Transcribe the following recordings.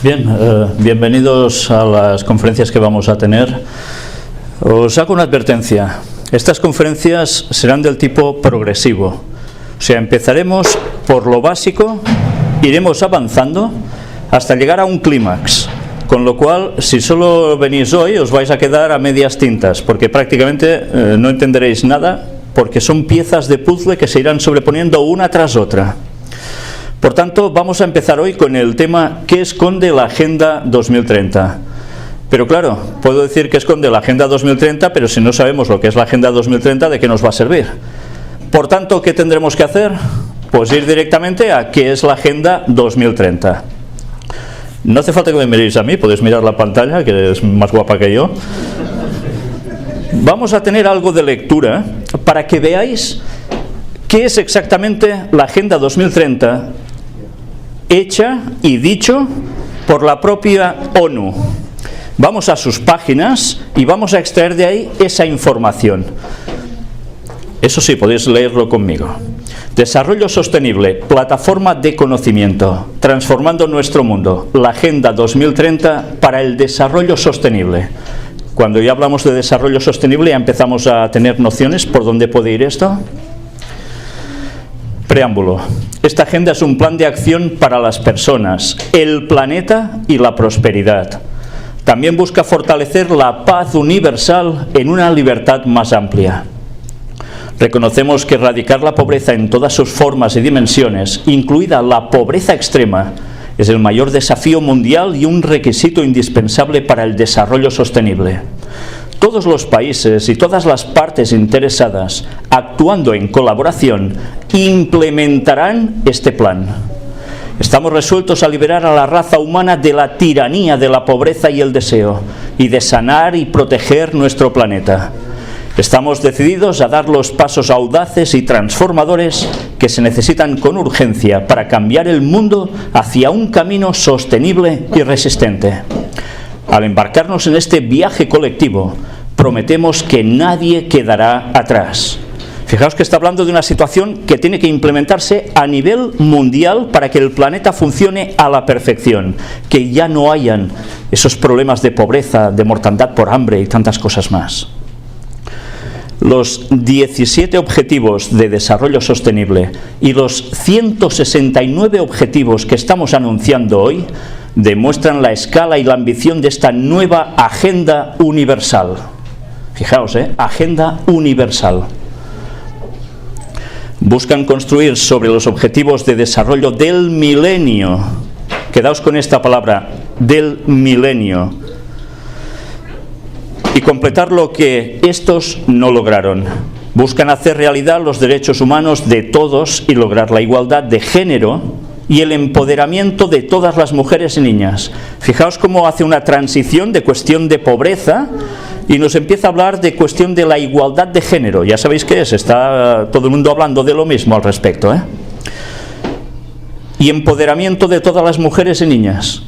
Bien, bienvenidos a las conferencias que vamos a tener. Os hago una advertencia. Estas conferencias serán del tipo progresivo. O sea, empezaremos por lo básico, iremos avanzando hasta llegar a un clímax. Con lo cual, si solo venís hoy, os vais a quedar a medias tintas, porque prácticamente no entenderéis nada, porque son piezas de puzzle que se irán sobreponiendo una tras otra. Por tanto, vamos a empezar hoy con el tema ¿qué esconde la Agenda 2030? Pero claro, puedo decir que esconde la Agenda 2030, pero si no sabemos lo que es la Agenda 2030, ¿de qué nos va a servir? Por tanto, ¿qué tendremos que hacer? Pues ir directamente a qué es la Agenda 2030. No hace falta que me miréis a mí, podéis mirar la pantalla, que es más guapa que yo. Vamos a tener algo de lectura para que veáis qué es exactamente la Agenda 2030 hecha y dicho por la propia ONU. Vamos a sus páginas y vamos a extraer de ahí esa información. Eso sí, podéis leerlo conmigo. Desarrollo sostenible, plataforma de conocimiento, transformando nuestro mundo, la Agenda 2030 para el desarrollo sostenible. Cuando ya hablamos de desarrollo sostenible, ya empezamos a tener nociones por dónde puede ir esto. Preámbulo. Esta agenda es un plan de acción para las personas, el planeta y la prosperidad. También busca fortalecer la paz universal en una libertad más amplia. Reconocemos que erradicar la pobreza en todas sus formas y dimensiones, incluida la pobreza extrema, es el mayor desafío mundial y un requisito indispensable para el desarrollo sostenible. Todos los países y todas las partes interesadas, actuando en colaboración, implementarán este plan. Estamos resueltos a liberar a la raza humana de la tiranía de la pobreza y el deseo, y de sanar y proteger nuestro planeta. Estamos decididos a dar los pasos audaces y transformadores que se necesitan con urgencia para cambiar el mundo hacia un camino sostenible y resistente. Al embarcarnos en este viaje colectivo, prometemos que nadie quedará atrás. Fijaos que está hablando de una situación que tiene que implementarse a nivel mundial para que el planeta funcione a la perfección, que ya no hayan esos problemas de pobreza, de mortandad por hambre y tantas cosas más. Los 17 objetivos de desarrollo sostenible y los 169 objetivos que estamos anunciando hoy demuestran la escala y la ambición de esta nueva agenda universal. Fijaos, agenda universal. Buscan construir sobre los objetivos de desarrollo del milenio. Quedaos con esta palabra, del milenio. Y completar lo que estos no lograron. Buscan hacer realidad los derechos humanos de todos y lograr la igualdad de género y el empoderamiento de todas las mujeres y niñas. Fijaos cómo hace una transición de cuestión de pobreza y nos empieza a hablar de cuestión de la igualdad de género. Ya sabéis qué es, está todo el mundo hablando de lo mismo al respecto, Y empoderamiento de todas las mujeres y niñas.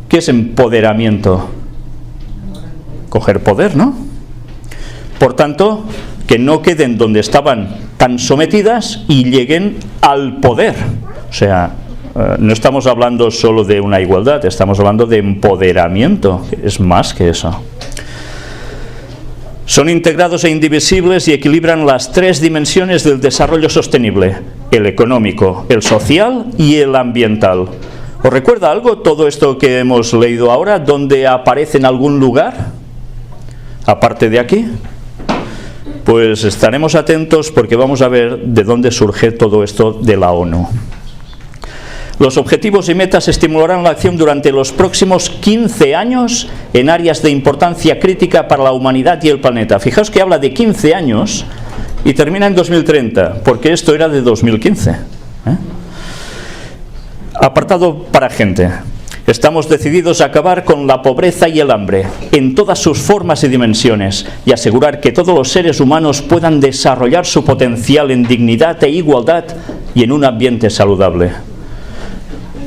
¿Qué es empoderamiento? Coger poder, ¿no? Por tanto, que no queden donde estaban tan sometidas y lleguen al poder. O sea, no estamos hablando solo de una igualdad, estamos hablando de empoderamiento, que es más que eso. Son integrados e indivisibles y equilibran las tres dimensiones del desarrollo sostenible: el económico, el social y el ambiental. ¿Os recuerda algo todo esto que hemos leído ahora? ¿Dónde aparece en algún lugar? Aparte de aquí, pues estaremos atentos porque vamos a ver de dónde surge todo esto de la ONU. Los objetivos y metas estimularán la acción durante los próximos 15 años en áreas de importancia crítica para la humanidad y el planeta. Fijaos que habla de 15 años y termina en 2030, porque esto era de 2015. Apartado para gente. Estamos decididos a acabar con la pobreza y el hambre, en todas sus formas y dimensiones, y asegurar que todos los seres humanos puedan desarrollar su potencial en dignidad e igualdad y en un ambiente saludable.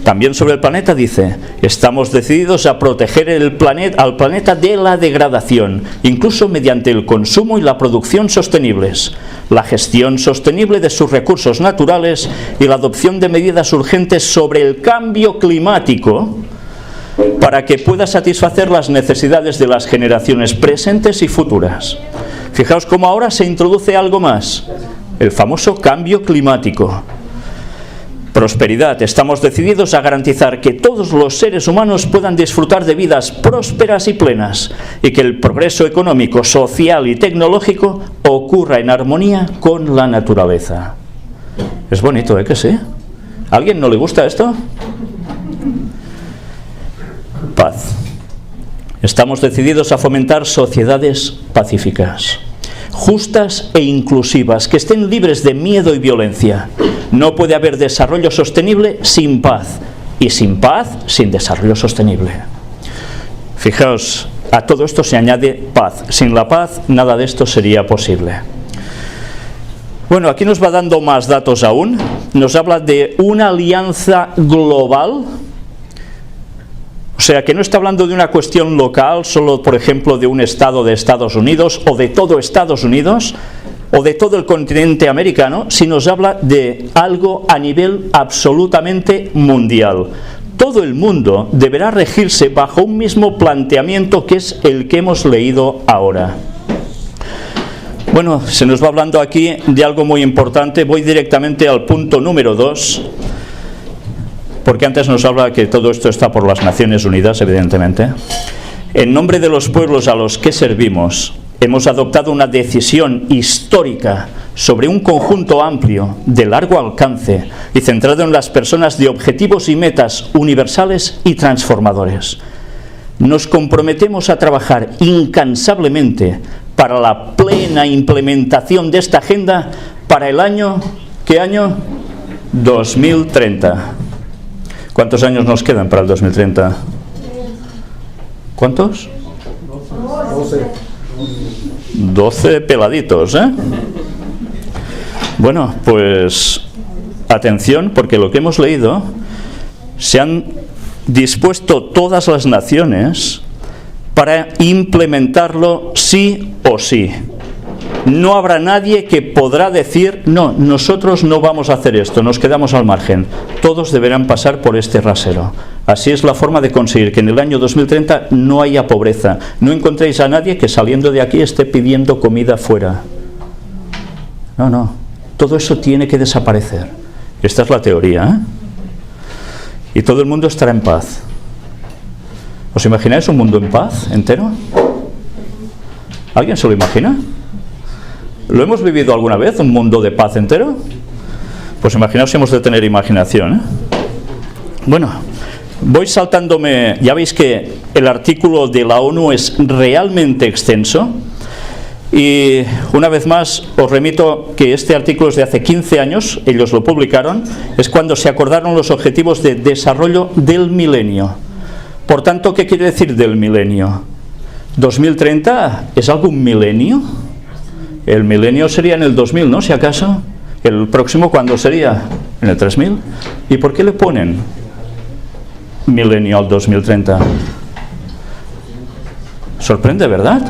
También sobre el planeta dice, estamos decididos a proteger al planeta de la degradación, incluso mediante el consumo y la producción sostenibles, la gestión sostenible de sus recursos naturales y la adopción de medidas urgentes sobre el cambio climático para que pueda satisfacer las necesidades de las generaciones presentes y futuras. Fijaos cómo ahora se introduce algo más, el famoso cambio climático. Prosperidad. Estamos decididos a garantizar que todos los seres humanos puedan disfrutar de vidas prósperas y plenas y que el progreso económico, social y tecnológico ocurra en armonía con la naturaleza. Es bonito, ¿eh que sí? ¿A alguien no le gusta esto? Paz. Estamos decididos a fomentar sociedades pacíficas, justas e inclusivas, que estén libres de miedo y violencia. No puede haber desarrollo sostenible sin paz, y sin paz, sin desarrollo sostenible. Fijaos, a todo esto se añade paz. Sin la paz, nada de esto sería posible. Bueno, aquí nos va dando más datos aún. Nos habla de una alianza global. O sea, que no está hablando de una cuestión local, solo, por ejemplo, de un estado de Estados Unidos, o de todo Estados Unidos, o de todo el continente americano, sino nos habla de algo a nivel absolutamente mundial. Todo el mundo deberá regirse bajo un mismo planteamiento que es el que hemos leído ahora. Bueno, se nos va hablando aquí de algo muy importante. Voy directamente al punto número 2. Porque antes nos habla que todo esto está por las Naciones Unidas, evidentemente. En nombre de los pueblos a los que servimos, hemos adoptado una decisión histórica sobre un conjunto amplio, de largo alcance y centrado en las personas, de objetivos y metas universales y transformadores. Nos comprometemos a trabajar incansablemente para la plena implementación de esta agenda para el año, ¿qué año? 2030. ¿Cuántos años nos quedan para el 2030? ¿Cuántos? 12 peladitos, ¿eh? Bueno, pues atención, porque lo que hemos leído, se han dispuesto todas las naciones para implementarlo sí o sí. No habrá nadie que podrá decir, no, nosotros no vamos a hacer esto, nos quedamos al margen. Todos deberán pasar por este rasero. Así es la forma de conseguir que en el año 2030 no haya pobreza. No encontréis a nadie que saliendo de aquí esté pidiendo comida fuera. No, no. Todo eso tiene que desaparecer. Esta es la teoría, ¿eh? Y todo el mundo estará en paz. ¿Os imagináis un mundo en paz entero? ¿Alguien se lo imagina? ¿Lo hemos vivido alguna vez, un mundo de paz entero? Pues imaginaos si hemos de tener imaginación, ¿eh? Bueno, voy saltándome. Ya veis que el artículo de la ONU es realmente extenso. Y una vez más os remito que este artículo es de hace 15 años, ellos lo publicaron, es cuando se acordaron los objetivos de desarrollo del milenio. Por tanto, ¿qué quiere decir del milenio? ¿2030 es algún milenio? El milenio sería en el 2000, ¿no? Si acaso. ¿El próximo cuándo sería? ¿En el 3000? ¿Y por qué le ponen milenio al 2030? Sorprende, ¿verdad?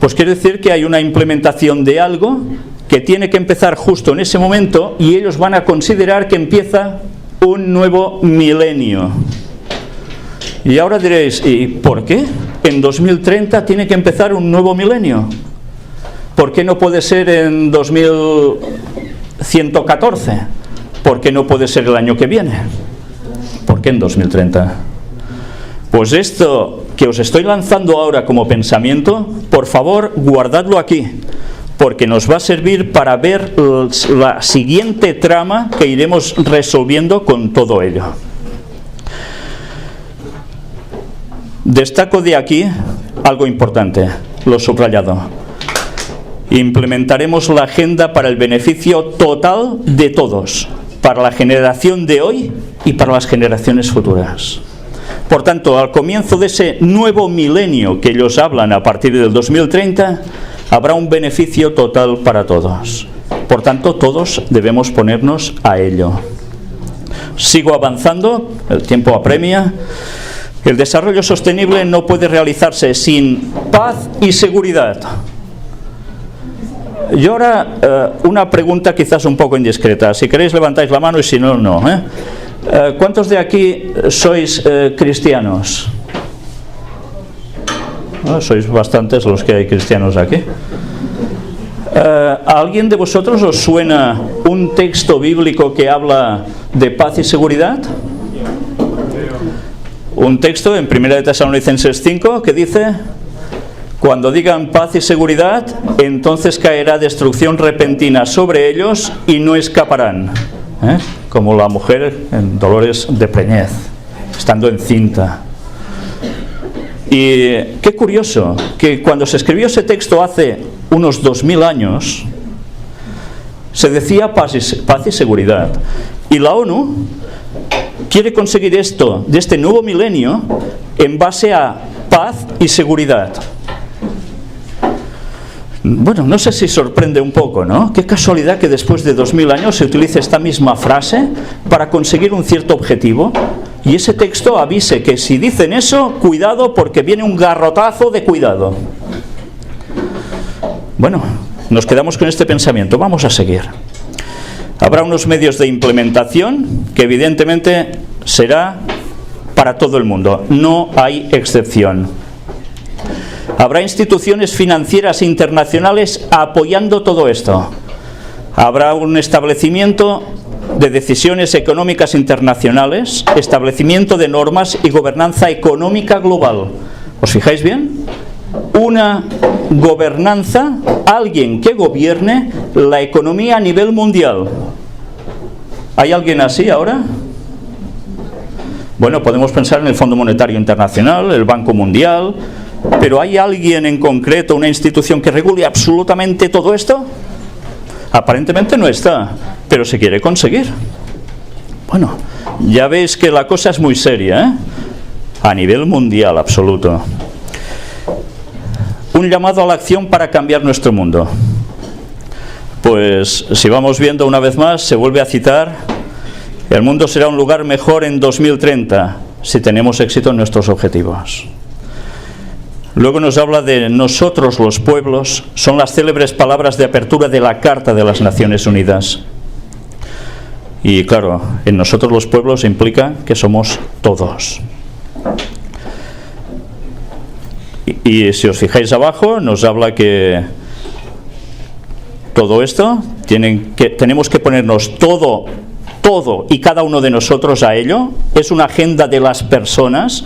Pues quiere decir que hay una implementación de algo que tiene que empezar justo en ese momento y ellos van a considerar que empieza un nuevo milenio. Y ahora diréis, ¿y por qué? En 2030 tiene que empezar un nuevo milenio. ¿Por qué no puede ser en 2114? ¿Por qué no puede ser el año que viene? ¿Por qué en 2030? Pues esto que os estoy lanzando ahora como pensamiento, por favor, guardadlo aquí, porque nos va a servir para ver la siguiente trama que iremos resolviendo con todo ello. Destaco de aquí algo importante, lo subrayado. Implementaremos la agenda para el beneficio total de todos, para la generación de hoy y para las generaciones futuras. Por tanto, al comienzo de ese nuevo milenio que ellos hablan a partir del 2030, habrá un beneficio total para todos. Por tanto, todos debemos ponernos a ello. Sigo avanzando, el tiempo apremia. El desarrollo sostenible no puede realizarse sin paz y seguridad. Y ahora una pregunta quizás un poco indiscreta. Si queréis levantáis la mano y si no, no. ¿Cuántos de aquí sois cristianos? Sois bastantes los que hay cristianos aquí. ¿A alguien de vosotros os suena un texto bíblico que habla de paz y seguridad? Un texto en 1 Tesalonicenses 5 que dice: cuando digan paz y seguridad, entonces caerá destrucción repentina sobre ellos y no escaparán. Como la mujer en dolores de preñez, estando encinta. Y qué curioso que cuando se escribió ese texto hace unos 2000 años, se decía paz y seguridad. Y la ONU quiere conseguir esto de este nuevo milenio en base a paz y seguridad. Bueno, no sé si sorprende un poco, ¿no? Qué casualidad que después de 2000 años se utilice esta misma frase para conseguir un cierto objetivo. Y ese texto avise que si dicen eso, cuidado porque viene un garrotazo de cuidado. Bueno, nos quedamos con este pensamiento, vamos a seguir. Habrá unos medios de implementación que evidentemente será para todo el mundo, no hay excepción. Habrá instituciones financieras internacionales apoyando todo esto. Habrá un establecimiento de decisiones económicas internacionales, establecimiento de normas y gobernanza económica global. ¿Os fijáis bien? Una gobernanza, alguien que gobierne la economía a nivel mundial. ¿Hay alguien así ahora? Bueno, podemos pensar en el Fondo Monetario Internacional, el Banco Mundial, pero ¿hay alguien en concreto, una institución que regule absolutamente todo esto? Aparentemente no está, pero se quiere conseguir. Bueno, ya veis que la cosa es muy seria, ¿eh? A nivel mundial absoluto. Un llamado a la acción para cambiar nuestro mundo. Pues si vamos viendo una vez más, se vuelve a citar: el mundo será un lugar mejor en 2030 si tenemos éxito en nuestros objetivos. Luego nos habla de nosotros los pueblos, son las célebres palabras de apertura de la Carta de las Naciones Unidas. Y claro, en nosotros los pueblos implica que somos todos. Y si os fijáis abajo, nos habla que todo esto, tenemos que ponernos todo y cada uno de nosotros a ello. Es una agenda de las personas,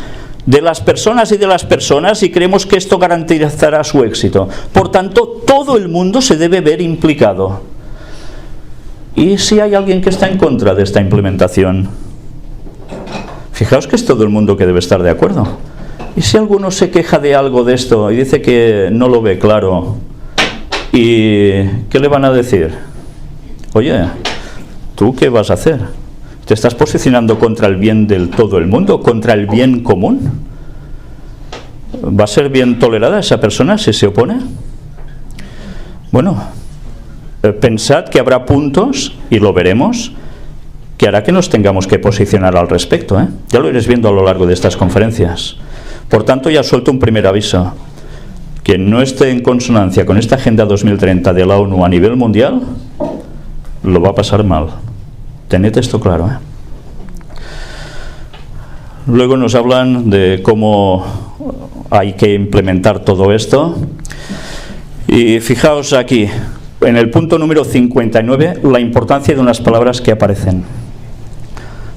y creemos que esto garantizará su éxito. Por tanto, todo el mundo se debe ver implicado. ¿Y si hay alguien que está en contra de esta implementación? Fijaos que es todo el mundo que debe estar de acuerdo. ¿Y si alguno se queja de algo de esto y dice que no lo ve claro? ¿Y qué le van a decir? Oye, ¿tú qué vas a hacer? ¿Te estás posicionando contra el bien del todo el mundo? ¿Contra el bien común? ¿Va a ser bien tolerada esa persona si se opone? Bueno, pensad que habrá puntos, y lo veremos, que hará que nos tengamos que posicionar al respecto, ¿eh? Ya lo iréis viendo a lo largo de estas conferencias. Por tanto, ya suelto un primer aviso. Quien no esté en consonancia con esta Agenda 2030 de la ONU a nivel mundial, lo va a pasar mal. Tened esto claro, ¿eh? Luego nos hablan de cómo hay que implementar todo esto. Y fijaos aquí, en el punto número 59, la importancia de unas palabras que aparecen.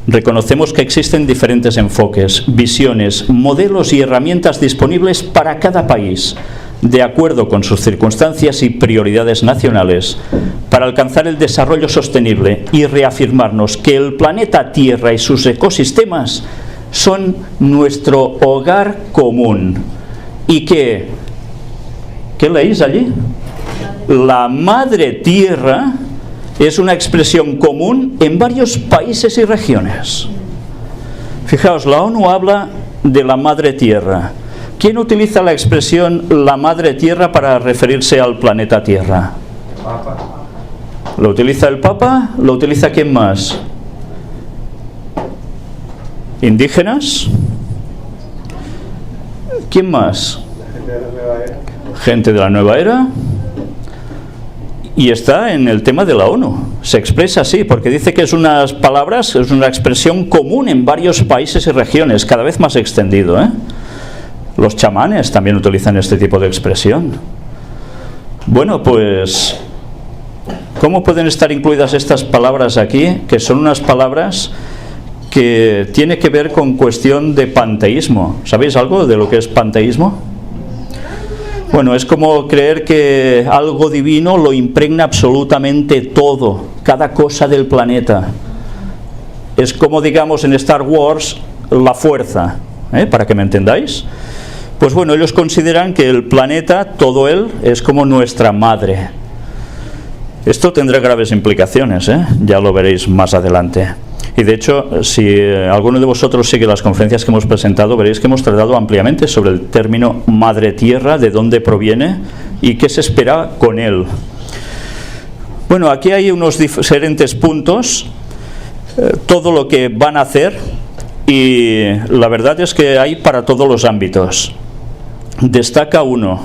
Reconocemos que existen diferentes enfoques, visiones, modelos y herramientas disponibles para cada país, de acuerdo con sus circunstancias y prioridades nacionales, para alcanzar el desarrollo sostenible y reafirmarnos que el planeta Tierra y sus ecosistemas son nuestro hogar común. ¿Y qué leéis allí? La Madre Tierra es una expresión común en varios países y regiones. Fijaos, la ONU habla de la Madre Tierra. ¿Quién utiliza la expresión la Madre Tierra para referirse al planeta Tierra? Papa. ¿Lo utiliza el Papa? ¿Lo utiliza quién más? ¿Indígenas? ¿Quién más? La gente de la nueva era. Gente de la nueva era. Y está en el tema de la ONU. Se expresa así, porque dice que es una expresión común en varios países y regiones, cada vez más extendido, ¿eh? Los chamanes también utilizan este tipo de expresión. Bueno, pues, ¿cómo pueden estar incluidas estas palabras aquí? Que son unas palabras que tienen que ver con cuestión de panteísmo. ¿Sabéis algo de lo que es panteísmo? Bueno, es como creer que algo divino lo impregna absolutamente todo, cada cosa del planeta. Es como, digamos, en Star Wars, la fuerza, para que me entendáis. Pues bueno, ellos consideran que el planeta, todo él, es como nuestra madre. Esto tendrá graves implicaciones, ya lo veréis más adelante. Y de hecho, si alguno de vosotros sigue las conferencias que hemos presentado, veréis que hemos tratado ampliamente sobre el término Madre Tierra, de dónde proviene y qué se espera con él. Bueno, aquí hay unos diferentes puntos, todo lo que van a hacer, y la verdad es que hay para todos los ámbitos. Destaca uno,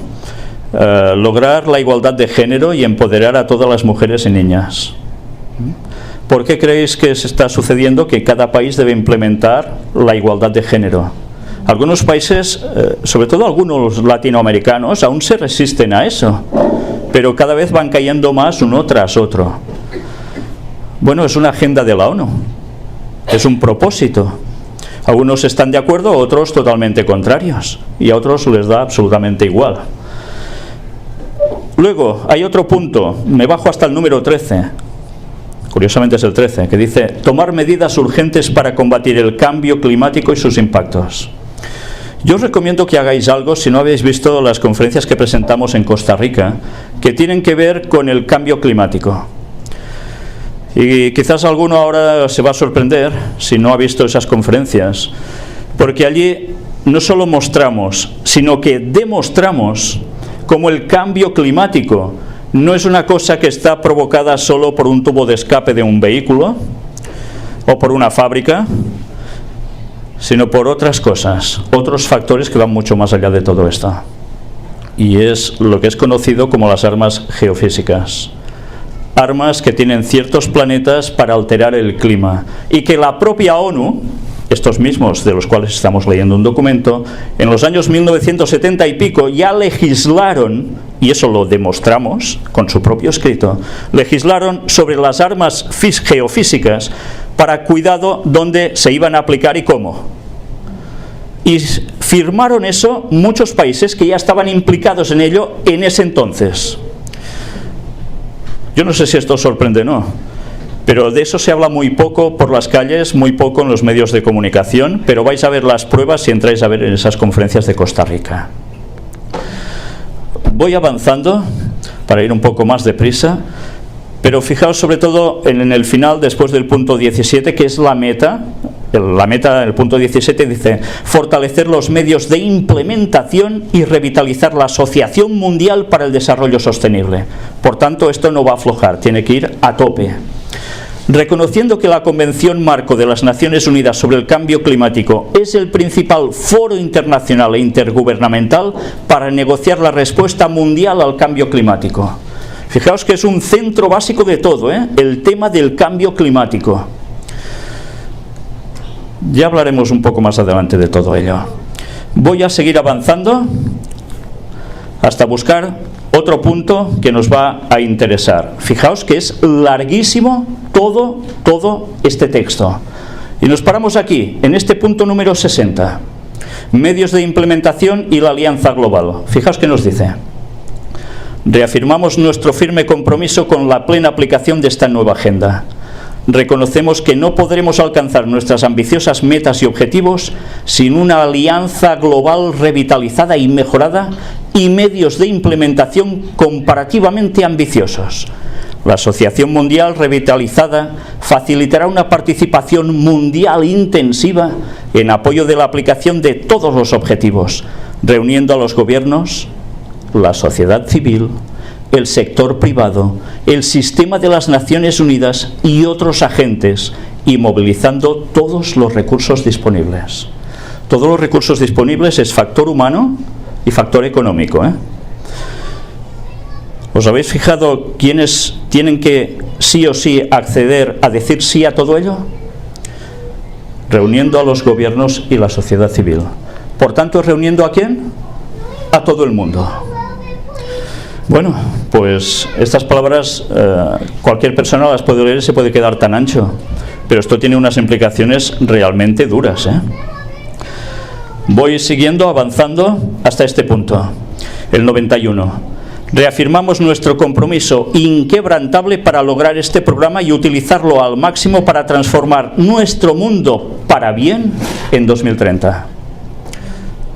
lograr la igualdad de género y empoderar a todas las mujeres y niñas. ¿Por qué creéis que se está sucediendo que cada país debe implementar la igualdad de género? Algunos países, sobre todo algunos latinoamericanos, aún se resisten a eso, pero cada vez van cayendo más uno tras otro. Bueno, es una agenda de la ONU, es un propósito. Algunos están de acuerdo, otros totalmente contrarios, y a otros les da absolutamente igual. Luego, hay otro punto, me bajo hasta el número 13. Curiosamente es el 13, que dice: tomar medidas urgentes para combatir el cambio climático y sus impactos. Yo os recomiendo que hagáis algo, si no habéis visto las conferencias que presentamos en Costa Rica, que tienen que ver con el cambio climático. Y quizás alguno ahora se va a sorprender si no ha visto esas conferencias, porque allí no solo mostramos, sino que demostramos cómo el cambio climático no es una cosa que está provocada solo por un tubo de escape de un vehículo o por una fábrica, sino por otras cosas, otros factores que van mucho más allá de todo esto. Y es lo que es conocido como las armas geofísicas. Armas que tienen ciertos planetas para alterar el clima, y que la propia ONU, estos mismos de los cuales estamos leyendo un documento, en los años 1970 y pico ya legislaron, y eso lo demostramos con su propio escrito, legislaron sobre las armas geofísicas para cuidado dónde se iban a aplicar y cómo. Y firmaron eso muchos países que ya estaban implicados en ello en ese entonces. Yo no sé si esto os sorprende o no, pero de eso se habla muy poco por las calles, muy poco en los medios de comunicación, pero vais a ver las pruebas si entráis a ver en esas conferencias de Costa Rica. Voy avanzando para ir un poco más deprisa, pero fijaos sobre todo en el final, después del punto 17, que es la meta. El punto 17 dice: fortalecer los medios de implementación y revitalizar la Asociación Mundial para el Desarrollo Sostenible. Por tanto, esto no va a aflojar, tiene que ir a tope. Reconociendo que la Convención Marco de las Naciones Unidas sobre el Cambio Climático es el principal foro internacional e intergubernamental para negociar la respuesta mundial al cambio climático. Fijaos que es un centro básico de todo, el tema del cambio climático. Ya hablaremos un poco más adelante de todo ello. Voy a seguir avanzando hasta buscar otro punto que nos va a interesar. Fijaos que es larguísimo todo este texto. Y nos paramos aquí, en este punto número 60. Medios de implementación y la alianza global. Fijaos que nos dice: reafirmamos nuestro firme compromiso con la plena aplicación de esta nueva agenda. Reconocemos que no podremos alcanzar nuestras ambiciosas metas y objetivos sin una alianza global revitalizada y mejorada y medios de implementación comparativamente ambiciosos. La Asociación Mundial revitalizada facilitará una participación mundial intensiva en apoyo de la aplicación de todos los objetivos, reuniendo a los gobiernos, la sociedad civil, el sector privado, el sistema de las Naciones Unidas y otros agentes, y movilizando todos los recursos disponibles. Todos los recursos disponibles es factor humano y factor económico. ¿Os habéis fijado quiénes tienen que sí o sí acceder a decir sí a todo ello? Reuniendo a los gobiernos y la sociedad civil. Por tanto, ¿reuniendo a quién? A todo el mundo. Bueno, pues estas palabras cualquier persona las puede leer y se puede quedar tan ancho, pero esto tiene unas implicaciones realmente duras, ¿eh? Voy siguiendo, avanzando hasta este punto, el 91. Reafirmamos nuestro compromiso inquebrantable para lograr este programa y utilizarlo al máximo para transformar nuestro mundo para bien en 2030.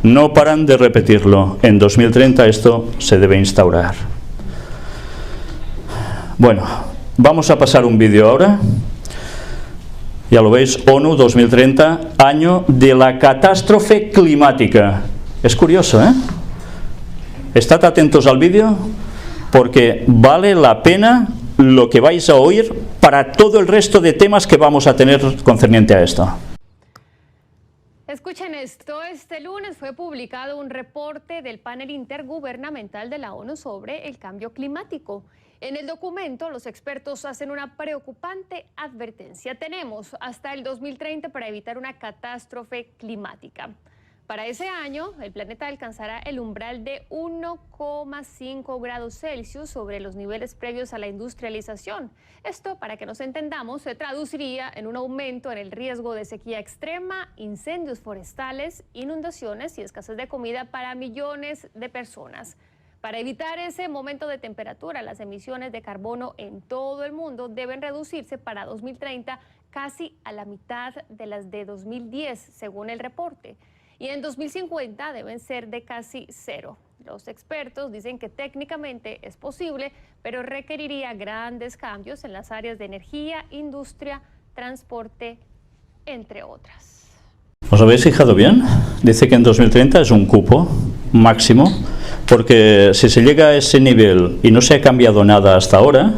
No paran de repetirlo. En 2030 esto se debe instaurar. Bueno, vamos a pasar un vídeo ahora. Ya lo veis, ONU 2030, año de la catástrofe climática. Es curioso, ¿eh? Estad atentos al vídeo porque vale la pena lo que vais a oír para todo el resto de temas que vamos a tener concerniente a esto. Escuchen esto, este lunes fue publicado un reporte del panel intergubernamental de la ONU sobre el cambio climático. En el documento, los expertos hacen una preocupante advertencia. Tenemos hasta el 2030 para evitar una catástrofe climática. Para ese año, el planeta alcanzará el umbral de 1,5 grados Celsius sobre los niveles previos a la industrialización. Esto, para que nos entendamos, se traduciría en un aumento en el riesgo de sequía extrema, incendios forestales, inundaciones y escasez de comida para millones de personas. Para evitar ese momento de temperatura, las emisiones de carbono en todo el mundo deben reducirse para 2030 casi a la mitad de las de 2010, según el reporte. Y en 2050 deben ser de casi cero. Los expertos dicen que técnicamente es posible, pero requeriría grandes cambios en las áreas de energía, industria, transporte, entre otras. ¿Os habéis fijado bien? Dice que en 2030 es un cupo máximo, porque si se llega a ese nivel y no se ha cambiado nada hasta ahora,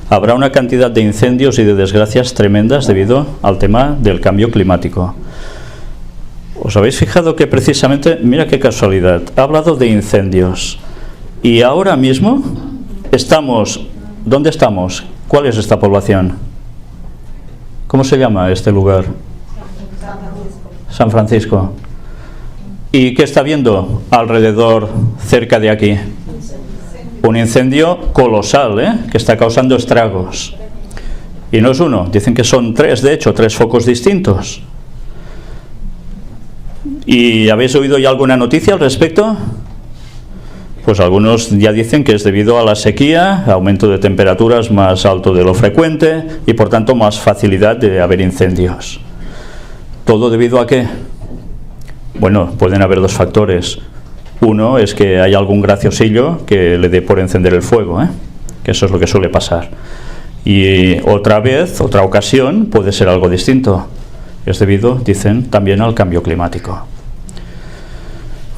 habrá una cantidad de incendios y de desgracias tremendas debido al tema del cambio climático. ¿Os habéis fijado que precisamente, mira qué casualidad, ha hablado de incendios y ahora mismo estamos, ¿dónde estamos? ¿Cuál es esta población? ¿Cómo se llama este lugar? San Francisco. ¿Y qué está viendo alrededor, cerca de aquí? Un incendio colosal, ¿eh? Que está causando estragos. Y no es uno, dicen que son tres, de hecho, tres focos distintos. ¿Y habéis oído ya alguna noticia al respecto? Pues algunos ya dicen que es debido a la sequía, aumento de temperaturas más alto de lo frecuente y por tanto más facilidad de haber incendios. ¿Todo debido a qué? Bueno, pueden haber dos factores. Uno es que hay algún graciosillo que le dé por encender el fuego, ¿eh? Que eso es lo que suele pasar. Y otra vez, otra ocasión, puede ser algo distinto. Es debido, dicen, también al cambio climático.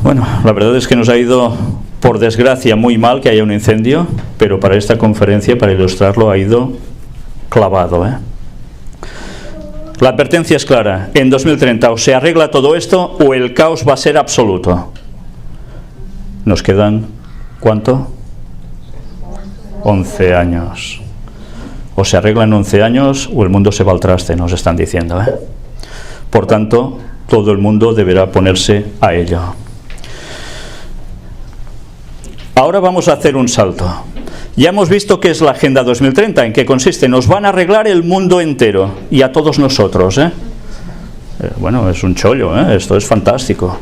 Bueno, la verdad es que nos ha ido, por desgracia, muy mal que haya un incendio, pero para esta conferencia, para ilustrarlo, ha ido clavado, ¿eh? La advertencia es clara. En 2030 o se arregla todo esto o el caos va a ser absoluto. Nos quedan, ¿cuánto? 11 años. O se arregla en 11 años o el mundo se va al traste, nos están diciendo, ¿eh? Por tanto, todo el mundo deberá ponerse a ello. Ahora vamos a hacer un salto. Ya hemos visto qué es la Agenda 2030, en qué consiste. Nos van a arreglar el mundo entero y a todos nosotros, ¿eh? Bueno, es un chollo, ¿eh? Esto es fantástico.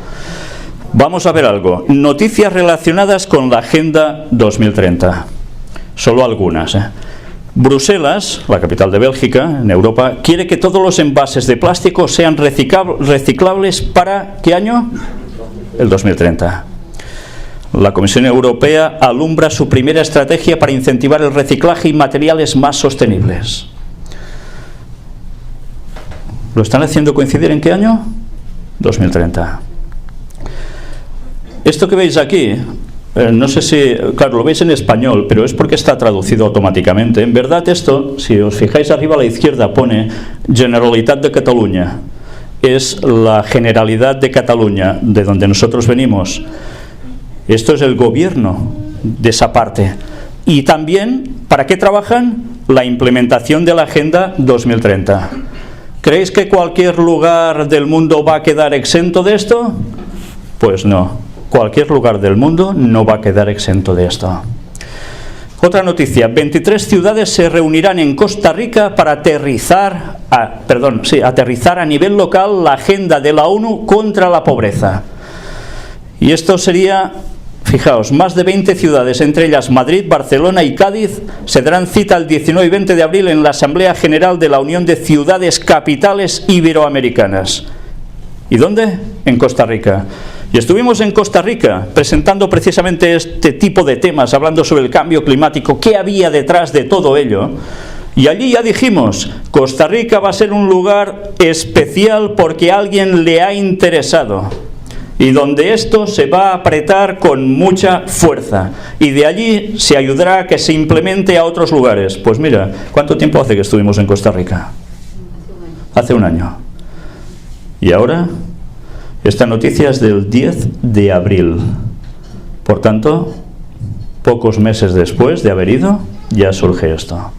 Vamos a ver algo. Noticias relacionadas con la Agenda 2030. Solo algunas, ¿eh? Bruselas, la capital de Bélgica, en Europa, quiere que todos los envases de plástico sean reciclables para ¿qué año? El 2030. La Comisión Europea alumbra su primera estrategia para incentivar el reciclaje y materiales más sostenibles. ¿Lo están haciendo coincidir en qué año? 2030. Esto que veis aquí, no sé si, claro, lo veis en español, pero es porque está traducido automáticamente. En verdad esto, si os fijáis arriba a la izquierda, pone Generalitat de Cataluña. Es la Generalidad de Cataluña, de donde nosotros venimos. Esto es el gobierno de esa parte. Y también, ¿para qué trabajan? la implementación de la Agenda 2030. ¿Creéis que cualquier lugar del mundo va a quedar exento de esto? Pues no, cualquier lugar del mundo no va a quedar exento de esto. Otra noticia, 23 ciudades se reunirán en Costa Rica para aterrizar a nivel local la agenda de la ONU contra la pobreza. Y esto sería, fijaos, más de 20 ciudades, entre ellas Madrid, Barcelona y Cádiz, se darán cita el 19 y 20 de abril en la Asamblea General de la Unión de Ciudades Capitales Iberoamericanas. ¿Y dónde? En Costa Rica. Y estuvimos en Costa Rica presentando precisamente este tipo de temas, hablando sobre el cambio climático, qué había detrás de todo ello. Y allí ya dijimos, Costa Rica va a ser un lugar especial porque a alguien le ha interesado. Y donde esto se va a apretar con mucha fuerza. Y de allí se ayudará a que se implemente a otros lugares. Pues mira, ¿cuánto tiempo hace que estuvimos en Costa Rica? Hace un año. Y ahora, esta noticia es del 10 de abril. Por tanto, pocos meses después de haber ido, ya surge esto.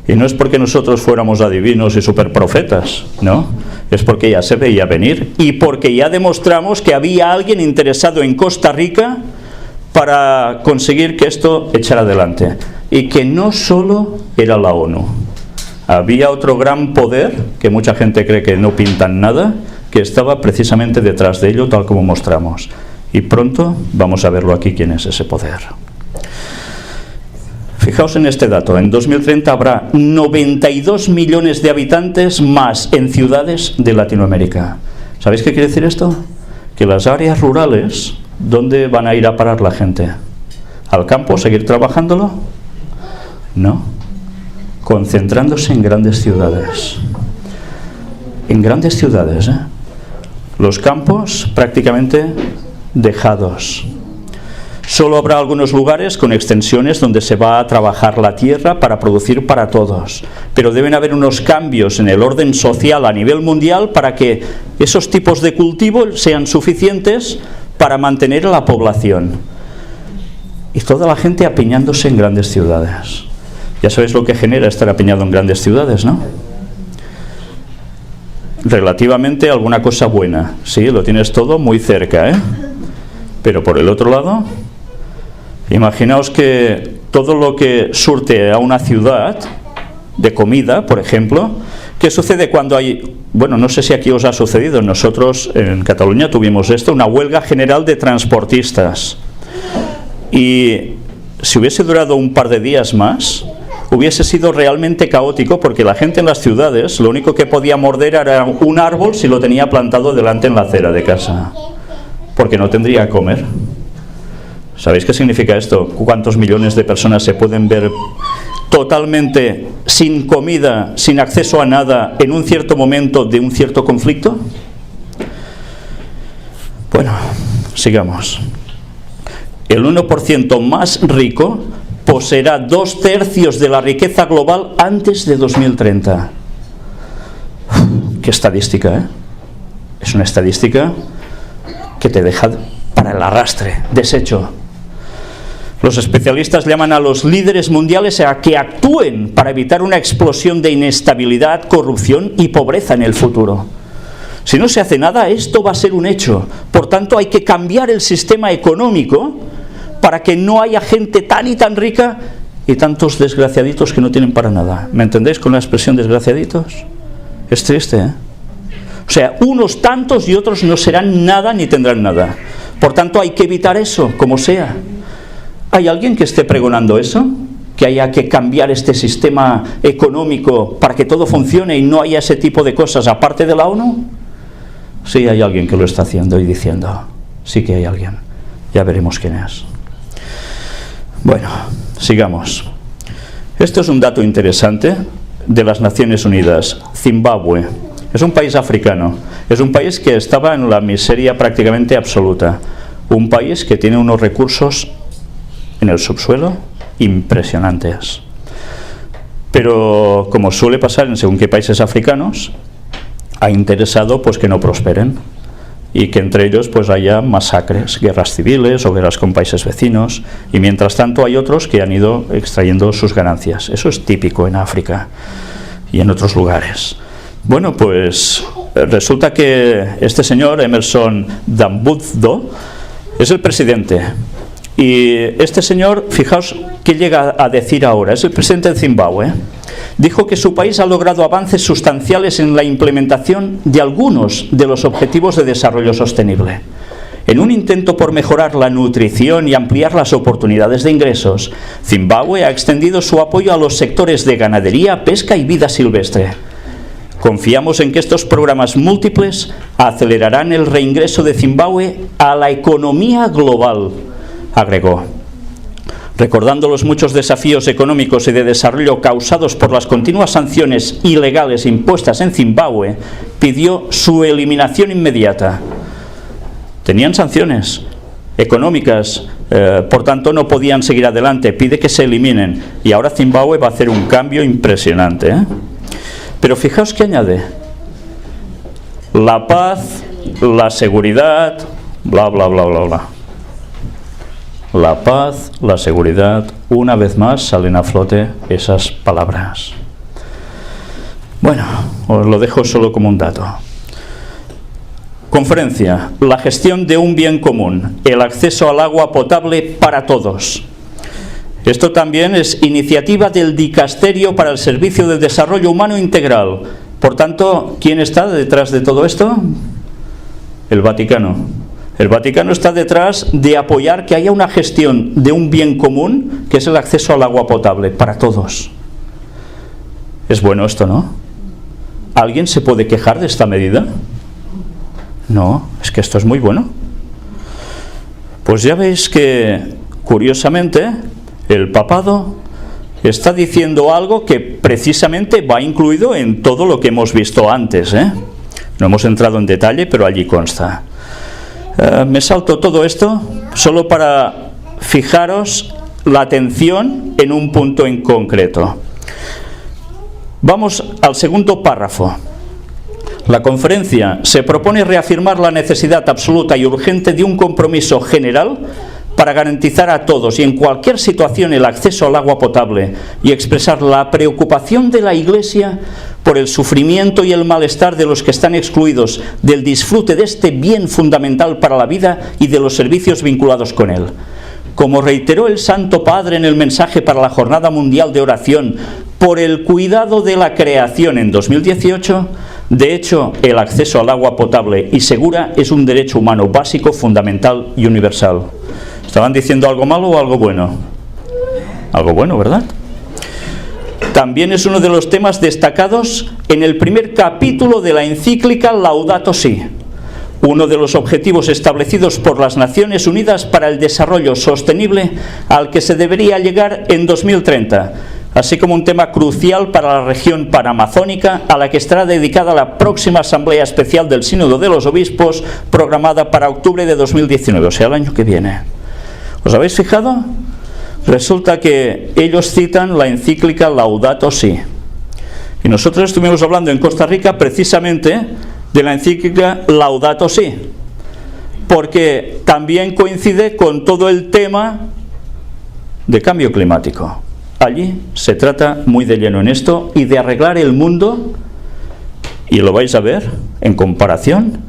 Y no es porque nosotros fuéramos adivinos y superprofetas, ¿no? Es porque ya se veía venir y porque ya demostramos que había alguien interesado en Costa Rica para conseguir que esto echara adelante. Y que no solo era la ONU. Había otro gran poder, que mucha gente cree que no pintan nada, que estaba precisamente detrás de ello, tal como mostramos. Y pronto vamos a verlo aquí quién es ese poder. Fijaos en este dato, en 2030 habrá 92 millones de habitantes más en ciudades de Latinoamérica. ¿Sabéis qué quiere decir esto? Que las áreas rurales, ¿dónde van a ir a parar la gente? ¿Al campo, seguir trabajándolo? No, concentrándose en grandes ciudades. En grandes ciudades, ¿eh? Los campos prácticamente dejados. Solo habrá algunos lugares con extensiones donde se va a trabajar la tierra para producir para todos. Pero deben haber unos cambios en el orden social a nivel mundial para que esos tipos de cultivo sean suficientes para mantener a la población. Y toda la gente apiñándose en grandes ciudades. Ya sabéis lo que genera estar apiñado en grandes ciudades, ¿no? Relativamente alguna cosa buena. Sí, lo tienes todo muy cerca, ¿eh? Pero por el otro lado, imaginaos que todo lo que surte a una ciudad de comida, por ejemplo, ¿qué sucede cuando hay, bueno, no sé si aquí os ha sucedido, nosotros en Cataluña tuvimos esto, una huelga general de transportistas. Y si hubiese durado un par de días más, hubiese sido realmente caótico porque la gente en las ciudades lo único que podía morder era un árbol si lo tenía plantado delante en la acera de casa. Porque no tendría que comer. ¿Sabéis qué significa esto? ¿Cuántos millones de personas se pueden ver totalmente sin comida, sin acceso a nada, en un cierto momento de un cierto conflicto? Bueno, sigamos. El 1% más rico poseerá 2/3 de la riqueza global antes de 2030. ¡Qué estadística, eh! Es una estadística que te deja para el arrastre, deshecho. Los especialistas llaman a los líderes mundiales a que actúen para evitar una explosión de inestabilidad, corrupción y pobreza en el futuro. Si no se hace nada, esto va a ser un hecho. Por tanto, hay que cambiar el sistema económico para que no haya gente tan y tan rica y tantos desgraciaditos que no tienen para nada. ¿Me entendéis con la expresión desgraciaditos? Es triste, ¿eh? O sea, unos tantos y otros no serán nada ni tendrán nada. Por tanto, hay que evitar eso, como sea. ¿Hay alguien que esté pregonando eso? ¿Que haya que cambiar este sistema económico para que todo funcione y no haya ese tipo de cosas aparte de la ONU? Sí, hay alguien que lo está haciendo y diciendo. Sí que hay alguien. Ya veremos quién es. Bueno, sigamos. Esto es un dato interesante de las Naciones Unidas. Zimbabue. Es un país africano, es un país que estaba en la miseria prácticamente absoluta, un país que tiene unos recursos en el subsuelo impresionantes. Pero como suele pasar en según qué países africanos, ha interesado pues que no prosperen. y que entre ellos pues haya masacres, guerras civiles o guerras con países vecinos, y mientras tanto hay otros que han ido extrayendo sus ganancias. Eso es típico en África y en otros lugares. Bueno, pues resulta que este señor, Emmerson Dambudzo, es el presidente. Y este señor, fijaos qué llega a decir ahora, es el presidente de Zimbabue. Dijo que su país ha logrado avances sustanciales en la implementación de algunos de los objetivos de desarrollo sostenible. En un intento por mejorar la nutrición y ampliar las oportunidades de ingresos, Zimbabue ha extendido su apoyo a los sectores de ganadería, pesca y vida silvestre. Confiamos en que estos programas múltiples acelerarán el reingreso de Zimbabue a la economía global, agregó. Recordando los muchos desafíos económicos y de desarrollo causados por las continuas sanciones ilegales impuestas en Zimbabue, pidió su eliminación inmediata. Tenían sanciones económicas, por tanto no podían seguir adelante, pide que se eliminen, y ahora Zimbabue va a hacer un cambio impresionante, ¿eh? Pero fijaos que añade: la paz, la seguridad, bla bla bla bla bla. La paz, la seguridad, una vez más salen a flote esas palabras. Bueno, os lo dejo solo como un dato. Conferencia: la gestión de un bien común, el acceso al agua potable para todos. Esto también es iniciativa del Dicasterio para el Servicio de Desarrollo Humano Integral. Por tanto, ¿quién está detrás de todo esto? El Vaticano. El Vaticano está detrás de apoyar que haya una gestión de un bien común, que es el acceso al agua potable para todos. Es bueno esto, ¿no? ¿Alguien se puede quejar de esta medida? No, es que esto es muy bueno. Pues ya veis que, curiosamente, el papado está diciendo algo que precisamente va incluido en todo lo que hemos visto antes, ¿eh? No hemos entrado en detalle, pero allí consta. Me salto todo esto solo para fijaros la atención en un punto en concreto. Vamos al segundo párrafo. La conferencia se propone reafirmar la necesidad absoluta y urgente de un compromiso general para garantizar a todos y en cualquier situación el acceso al agua potable y expresar la preocupación de la Iglesia por el sufrimiento y el malestar de los que están excluidos del disfrute de este bien fundamental para la vida y de los servicios vinculados con él. Como reiteró el Santo Padre en el mensaje para la Jornada Mundial de Oración por el cuidado de la creación en 2018, de hecho, el acceso al agua potable y segura es un derecho humano básico, fundamental y universal. ¿Estaban diciendo algo malo o algo bueno? Algo bueno, ¿verdad? También es uno de los temas destacados en el primer capítulo de la encíclica Laudato Si, uno de los objetivos establecidos por las Naciones Unidas para el desarrollo sostenible al que se debería llegar en 2030, así como un tema crucial para la región panamazónica a la que estará dedicada la próxima Asamblea Especial del Sínodo de los Obispos, programada para octubre de 2019, o sea, el año que viene. ¿Os habéis fijado? Resulta que ellos citan la encíclica Laudato Si. Y nosotros estuvimos hablando en Costa Rica precisamente de la encíclica Laudato Si, porque también coincide con todo el tema de cambio climático. Allí se trata muy de lleno en esto y de arreglar el mundo, y lo vais a ver en comparación,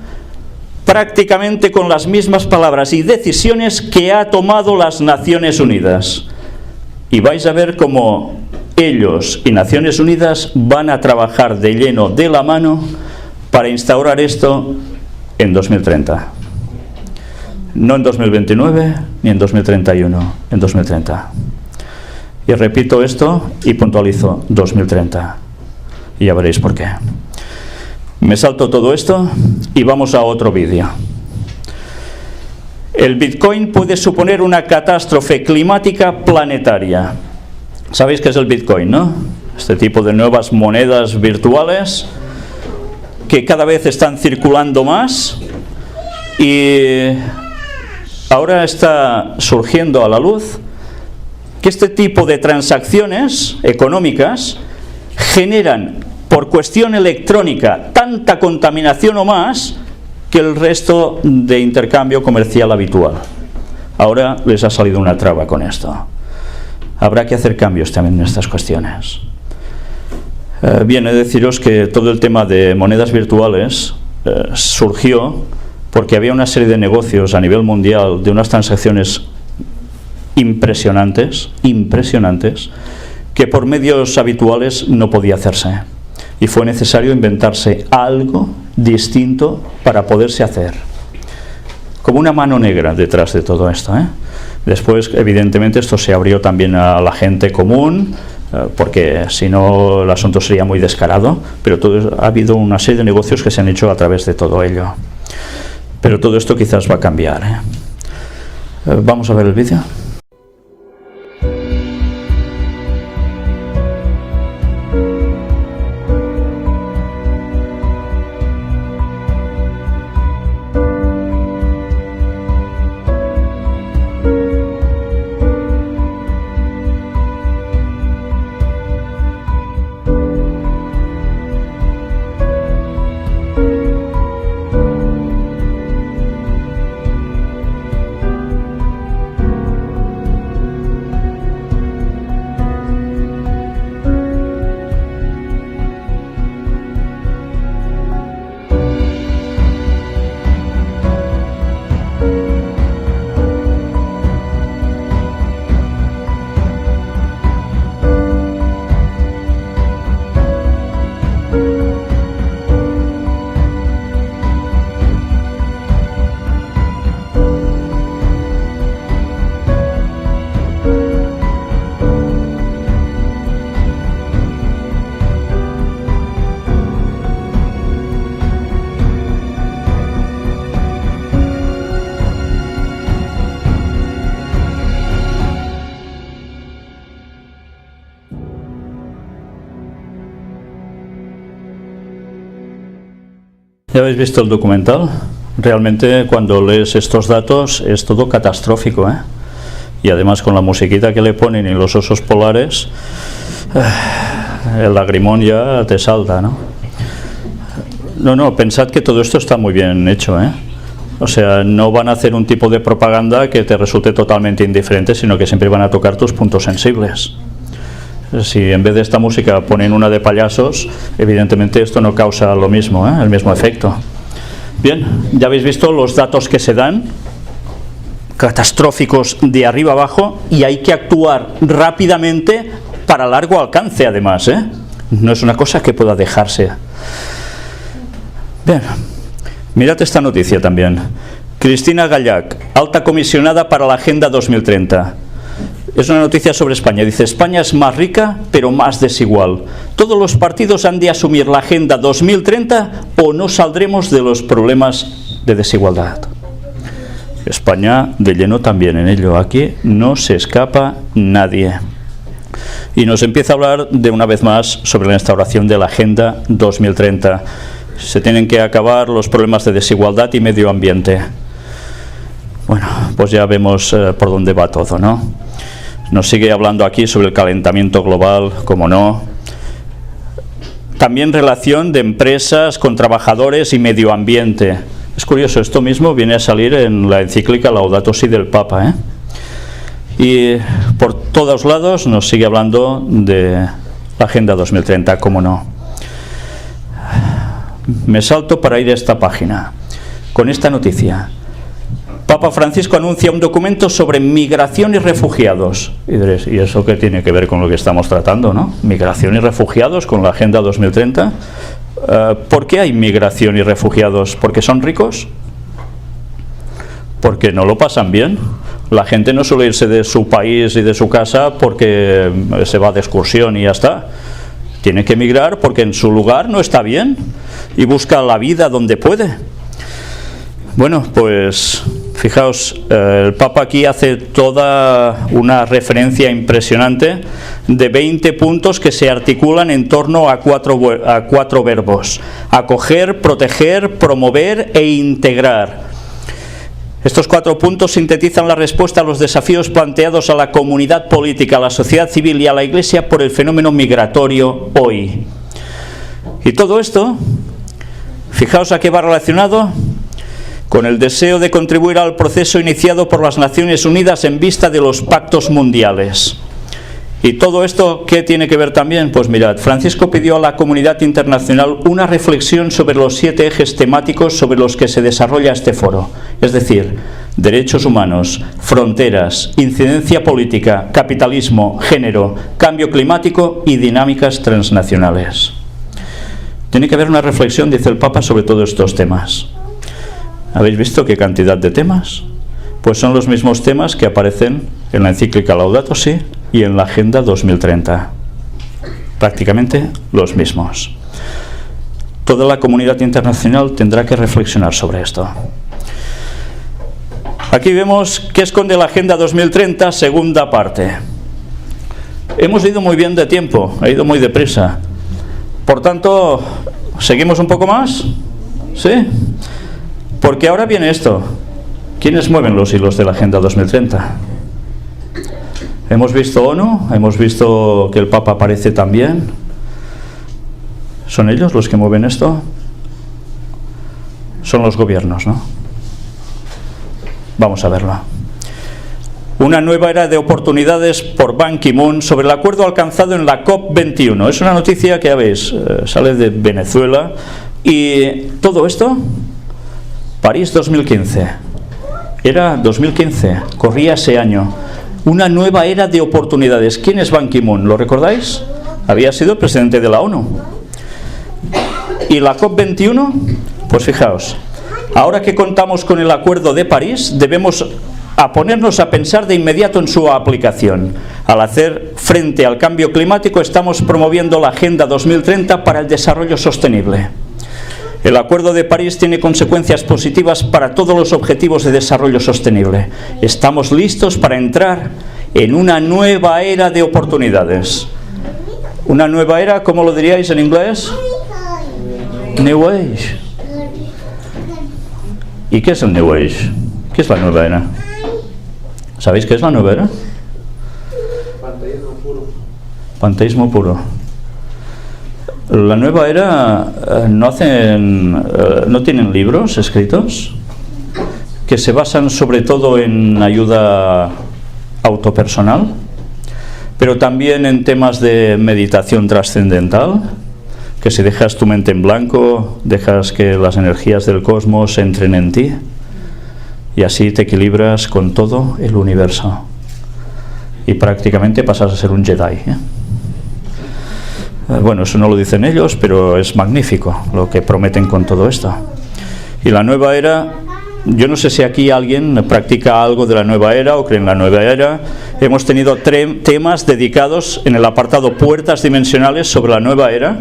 prácticamente con las mismas palabras y decisiones que ha tomado las Naciones Unidas. Y vais a ver cómo ellos y Naciones Unidas van a trabajar de lleno, de la mano, para instaurar esto en 2030. No en 2029 ni en 2031, en 2030. Y repito esto y puntualizo 2030. Y ya veréis por qué. Me salto todo esto y vamos a otro vídeo. El Bitcoin puede suponer una catástrofe climática planetaria. ¿Sabéis qué es el Bitcoin, no? Este tipo de nuevas monedas virtuales que cada vez están circulando más y ahora está surgiendo a la luz que este tipo de transacciones económicas generan por cuestión electrónica tanta contaminación o más que el resto de intercambio comercial habitual. Ahora les ha salido una traba con esto. Habrá que hacer cambios también en estas cuestiones. Bien, he de deciros que todo el tema de monedas virtuales surgió porque había una serie de negocios a nivel mundial de unas transacciones impresionantes, que por medios habituales no podía hacerse. Y fue necesario inventarse algo distinto para poderse hacer. Como una mano negra detrás de todo esto, Después, evidentemente, esto se abrió también a la gente común, porque si no el asunto sería muy descarado, pero ha habido una serie de negocios que se han hecho a través de todo ello. Pero todo esto quizás va a cambiar. Vamos a ver el vídeo. ¿Ya habéis visto el documental? Realmente cuando lees estos datos es todo catastrófico, Y además con la musiquita que le ponen y los osos polares, el lagrimón ya te salta, ¿no? No, pensad que todo esto está muy bien hecho, O sea, no van a hacer un tipo de propaganda que te resulte totalmente indiferente, sino que siempre van a tocar tus puntos sensibles. Si en vez de esta música ponen una de payasos, evidentemente esto no causa lo mismo, el mismo efecto. Bien, ya habéis visto los datos que se dan, catastróficos de arriba abajo, y hay que actuar rápidamente para largo alcance además, No es una cosa que pueda dejarse. Bien, mirad esta noticia también. Cristina Gallach, alta comisionada para la Agenda 2030. Es una noticia sobre España. Dice: España es más rica, pero más desigual. Todos los partidos han de asumir la Agenda 2030 o no saldremos de los problemas de desigualdad. España de lleno también en ello. Aquí no se escapa nadie. Y nos empieza a hablar de una vez más sobre la instauración de la Agenda 2030. Se tienen que acabar los problemas de desigualdad y medio ambiente. Bueno, pues ya vemos por dónde va todo, ¿no? Nos sigue hablando aquí sobre el calentamiento global, como no. También relación de empresas con trabajadores y medio ambiente. Es curioso, esto mismo viene a salir en la encíclica Laudato Si del Papa, Y por todos lados nos sigue hablando de la Agenda 2030, como no. Me salto para ir a esta página, con esta noticia. Papa Francisco anuncia un documento sobre migración y refugiados. Y diréis, ¿y eso qué tiene que ver con lo que estamos tratando, no? Migración y refugiados con la Agenda 2030. ¿Por qué hay migración y refugiados? ¿Porque son ricos? ¿Porque no lo pasan bien? La gente no suele irse de su país y de su casa porque se va de excursión y ya está. Tiene que emigrar porque en su lugar no está bien y busca la vida donde puede. Bueno, pues fijaos, el Papa aquí hace toda una referencia impresionante de 20 puntos que se articulan en torno a cuatro verbos: acoger, proteger, promover e integrar. Estos 4 puntos sintetizan la respuesta a los desafíos planteados a la comunidad política, a la sociedad civil y a la Iglesia por el fenómeno migratorio hoy. Y todo esto, fijaos a qué va relacionado: con el deseo de contribuir al proceso iniciado por las Naciones Unidas en vista de los pactos mundiales. ¿Y todo esto qué tiene que ver también? Pues mirad, Francisco pidió a la comunidad internacional una reflexión sobre los 7 ejes temáticos sobre los que se desarrolla este foro, es decir, derechos humanos, fronteras, incidencia política, capitalismo, género, cambio climático y dinámicas transnacionales. Tiene que haber una reflexión, dice el Papa, sobre todos estos temas. ¿Habéis visto qué cantidad de temas? Pues son los mismos temas que aparecen en la encíclica Laudato Si y en la Agenda 2030. Prácticamente los mismos. Toda la comunidad internacional tendrá que reflexionar sobre esto. Aquí vemos qué esconde la Agenda 2030, segunda parte. Hemos ido muy bien de tiempo, ha ido muy deprisa. Por tanto, ¿seguimos un poco más? ¿Sí? Porque ahora viene esto. ¿Quiénes mueven los hilos de la Agenda 2030? Hemos visto ONU, hemos visto que el Papa aparece también. ¿Son ellos los que mueven esto? Son los gobiernos, ¿no? Vamos a verlo. Una nueva era de oportunidades por Ban Ki-moon sobre el acuerdo alcanzado en la COP21. Es una noticia que, ya veis, sale de Venezuela. Y todo esto, París 2015. Era 2015, corría ese año. Una nueva era de oportunidades. ¿Quién es Ban Ki-moon? ¿Lo recordáis? Había sido presidente de la ONU. ¿Y la COP21? Pues fijaos, ahora que contamos con el Acuerdo de París, debemos ponernos a pensar de inmediato en su aplicación. Al hacer frente al cambio climático, estamos promoviendo la Agenda 2030 para el desarrollo sostenible. El Acuerdo de París tiene consecuencias positivas para todos los objetivos de desarrollo sostenible. Estamos listos para entrar en una nueva era de oportunidades. ¿Una nueva era? ¿Cómo lo diríais en inglés? New Age. ¿Y qué es el New Age? ¿Qué es la nueva era? ¿Sabéis qué es la nueva era? Panteísmo puro. Panteísmo puro. La nueva era no tienen libros escritos que se basan sobre todo en ayuda autopersonal, pero también en temas de meditación trascendental, que si dejas tu mente en blanco, dejas que las energías del cosmos entren en ti y así te equilibras con todo el universo y prácticamente pasas a ser un Jedi, ¿eh? Bueno, eso no lo dicen ellos, pero es magnífico lo que prometen con todo esto. Y la nueva era, yo no sé si aquí alguien practica algo de la nueva era o cree en la nueva era. Hemos tenido temas dedicados en el apartado Puertas Dimensionales sobre la nueva era.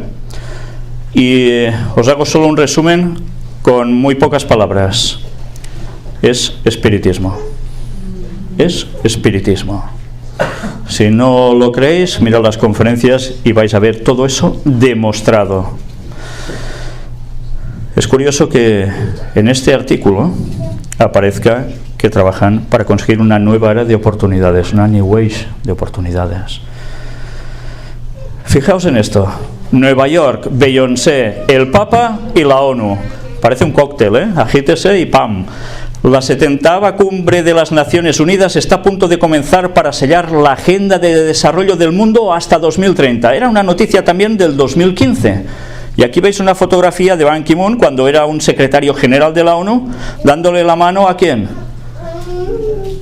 Y os hago solo un resumen con muy pocas palabras. Es espiritismo. Es espiritismo. Si no lo creéis, mirad las conferencias y vais a ver todo eso demostrado. Es curioso que en este artículo aparezca que trabajan para conseguir una nueva era de oportunidades, una New Age de oportunidades. Fijaos en esto: Nueva York, Beyoncé, el Papa y la ONU. Parece un cóctel, ¿eh? Agítese y ¡pam! La 70ª Cumbre de las Naciones Unidas está a punto de comenzar para sellar la Agenda de Desarrollo del Mundo hasta 2030. Era una noticia también del 2015. Y aquí veis una fotografía de Ban Ki-moon cuando era un secretario general de la ONU, dándole la mano ¿a quién?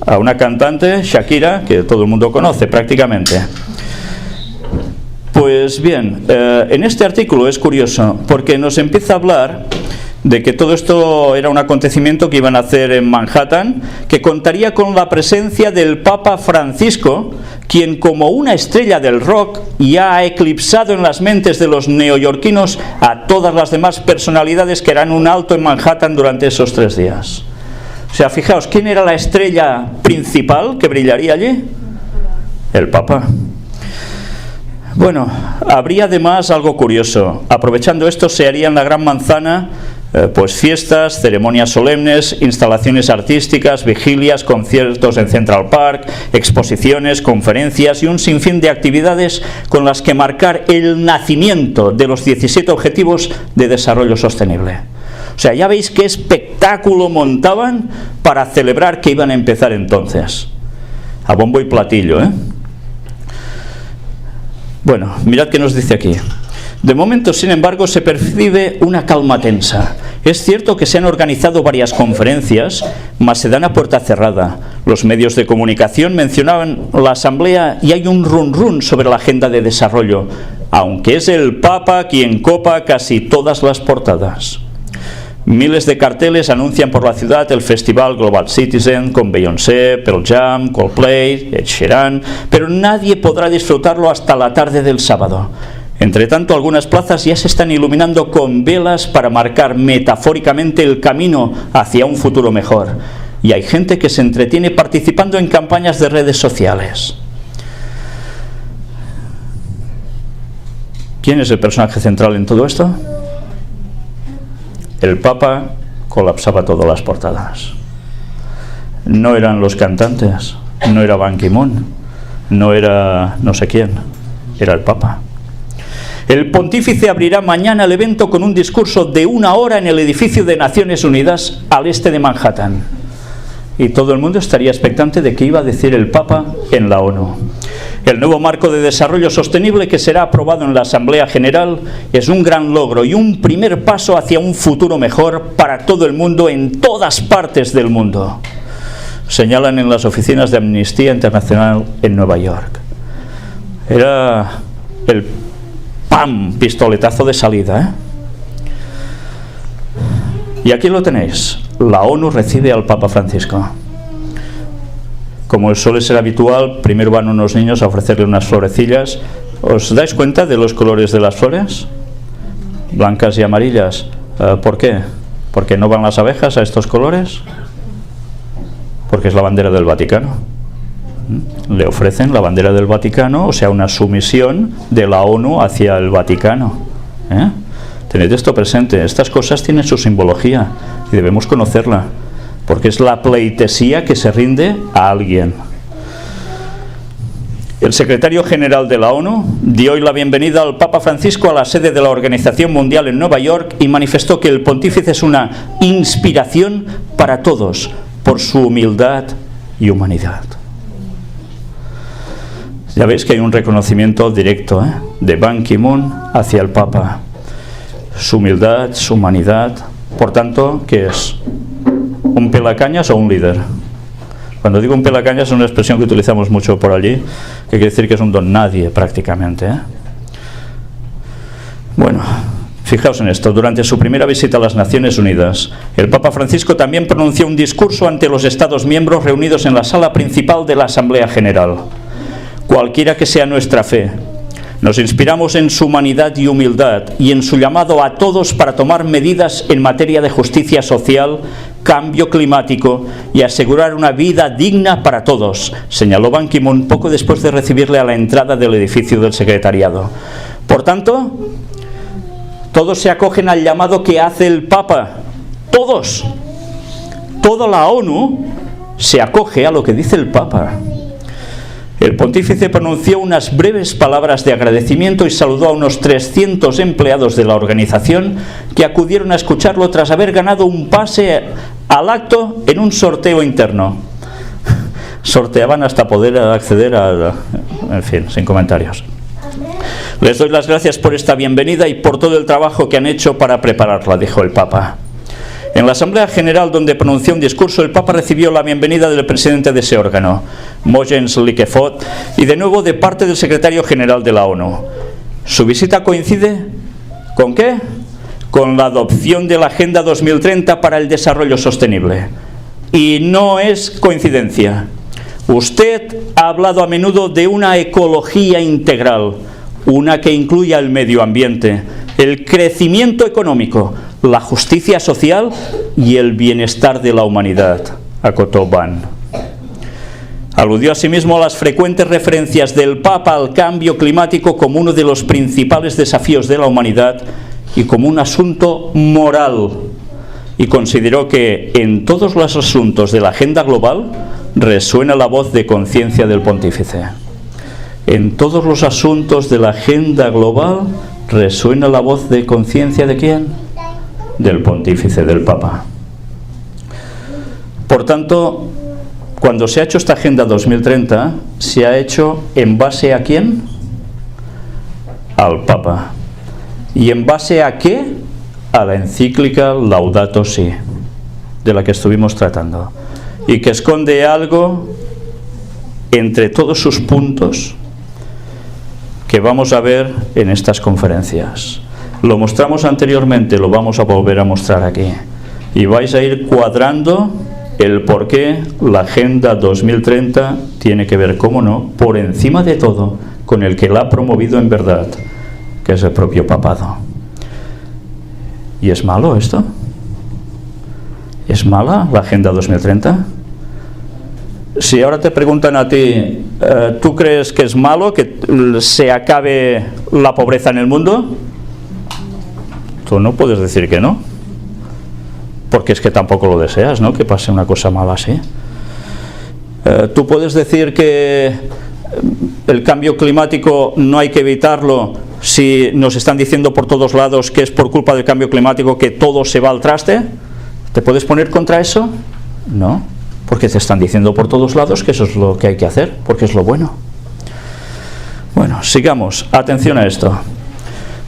A una cantante, Shakira, que todo el mundo conoce prácticamente. Pues bien, en este artículo es curioso porque nos empieza a hablar de que todo esto era un acontecimiento que iban a hacer en Manhattan, que contaría con la presencia del Papa Francisco, quien como una estrella del rock ya ha eclipsado en las mentes de los neoyorquinos a todas las demás personalidades que harán un alto en Manhattan durante esos 3 días. O sea, fijaos, ¿quién era la estrella principal que brillaría allí? El Papa. Bueno, habría además algo curioso. Aprovechando esto, se haría en la Gran Manzana pues fiestas, ceremonias solemnes, instalaciones artísticas, vigilias, conciertos en Central Park, exposiciones, conferencias y un sinfín de actividades con las que marcar el nacimiento de los 17 Objetivos de Desarrollo Sostenible. O sea, ya veis qué espectáculo montaban para celebrar que iban a empezar entonces. A bombo y platillo, ¿eh? Bueno, mirad qué nos dice aquí. De momento, sin embargo, se percibe una calma tensa. Es cierto que se han organizado varias conferencias, mas se dan a puerta cerrada. Los medios de comunicación mencionaban la asamblea y hay un run-run sobre la agenda de desarrollo, aunque es el Papa quien copa casi todas las portadas. Miles de carteles anuncian por la ciudad el festival Global Citizen con Beyoncé, Pearl Jam, Coldplay, Ed Sheeran, pero nadie podrá disfrutarlo hasta la tarde del sábado. Entre tanto, algunas plazas ya se están iluminando con velas para marcar metafóricamente el camino hacia un futuro mejor. Y hay gente que se entretiene participando en campañas de redes sociales. ¿Quién es el personaje central en todo esto? El Papa colapsaba todas las portadas. No eran los cantantes, no era Ban Ki-moon, no era no sé quién, era el Papa. El pontífice abrirá mañana el evento con un discurso de 1 hora en el edificio de Naciones Unidas al este de Manhattan. Y todo el mundo estaría expectante de qué iba a decir el Papa en la ONU. El nuevo marco de desarrollo sostenible que será aprobado en la Asamblea General es un gran logro y un primer paso hacia un futuro mejor para todo el mundo en todas partes del mundo, señalan en las oficinas de Amnistía Internacional en Nueva York. Era el pistoletazo de salida, ¿eh? Y aquí lo tenéis. La ONU recibe al Papa Francisco. Como suele ser habitual, primero van unos niños a ofrecerle unas florecillas. ¿Os dais cuenta de los colores de las flores? Blancas y amarillas. ¿Por qué? ¿Porque no van las abejas a estos colores? Porque es la bandera del Vaticano. Le ofrecen la bandera del Vaticano, o sea, una sumisión de la ONU hacia el Vaticano. Tened esto presente. Estas cosas tienen su simbología y debemos conocerla, porque es la pleitesía que se rinde a alguien. El secretario general de la ONU dio hoy la bienvenida al Papa Francisco a la sede de la Organización Mundial en Nueva York y manifestó que el pontífice es una inspiración para todos por su humildad y humanidad. Ya veis que hay un reconocimiento directo de Ban Ki-moon hacia el Papa. Su humildad, su humanidad. Por tanto, ¿qué es? ¿Un pelacañas o un líder? Cuando digo un pelacañas es una expresión que utilizamos mucho por allí, que quiere decir que es un don nadie prácticamente. Bueno, fijaos en esto. Durante su primera visita a las Naciones Unidas, el Papa Francisco también pronunció un discurso ante los Estados miembros reunidos en la sala principal de la Asamblea General. Cualquiera que sea nuestra fe, nos inspiramos en su humanidad y humildad y en su llamado a todos para tomar medidas en materia de justicia social, cambio climático y asegurar una vida digna para todos, señaló Ban Ki-moon poco después de recibirle a la entrada del edificio del secretariado. Por tanto, todos se acogen al llamado que hace el Papa. Todos. Toda la ONU se acoge a lo que dice el Papa. El pontífice pronunció unas breves palabras de agradecimiento y saludó a unos 300 empleados de la organización que acudieron a escucharlo tras haber ganado un pase al acto en un sorteo interno. Sorteaban hasta poder acceder a... En fin, sin comentarios. Les doy las gracias por esta bienvenida y por todo el trabajo que han hecho para prepararla, dijo el Papa. En la Asamblea General, donde pronunció un discurso, el Papa recibió la bienvenida del presidente de ese órgano, Mogens Lykketoft, y de nuevo de parte del secretario general de la ONU. Su visita coincide ¿con qué? Con la adopción de la Agenda 2030 para el Desarrollo Sostenible. Y no es coincidencia. Usted ha hablado a menudo de una ecología integral, una que incluya el medio ambiente, el crecimiento económico, la justicia social y el bienestar de la humanidad, acotó Ban. Aludió asimismo a las frecuentes referencias del Papa al cambio climático como uno de los principales desafíos de la humanidad y como un asunto moral, y consideró que en todos los asuntos de la agenda global resuena la voz de conciencia del pontífice. En todos los asuntos de la agenda global resuena la voz de conciencia ¿de quién? del pontífice, del Papa. Por tanto, cuando se ha hecho esta Agenda 2030, se ha hecho ¿en base a quién? Al Papa. ¿Y en base a qué? A la encíclica Laudato Si, de la que estuvimos tratando, y que esconde algo entre todos sus puntos que vamos a ver en estas conferencias. Lo mostramos anteriormente, lo vamos a volver a mostrar aquí, y vais a ir cuadrando el por qué la Agenda 2030 tiene que ver, cómo no, por encima de todo, con el que la ha promovido en verdad, que es el propio papado. ¿Y es malo esto? ¿Es mala la Agenda 2030? Si ahora te preguntan a ti, ¿tú crees que es malo que se acabe la pobreza en el mundo? Tú no puedes decir que no, porque es que tampoco lo deseas, ¿no?, que pase una cosa mala así. Tú puedes decir que el cambio climático no hay que evitarlo si nos están diciendo por todos lados que es por culpa del cambio climático que todo se va al traste. ¿Te puedes poner contra eso? No, porque te están diciendo por todos lados que eso es lo que hay que hacer, porque es lo bueno. Bueno, sigamos. Atención a esto.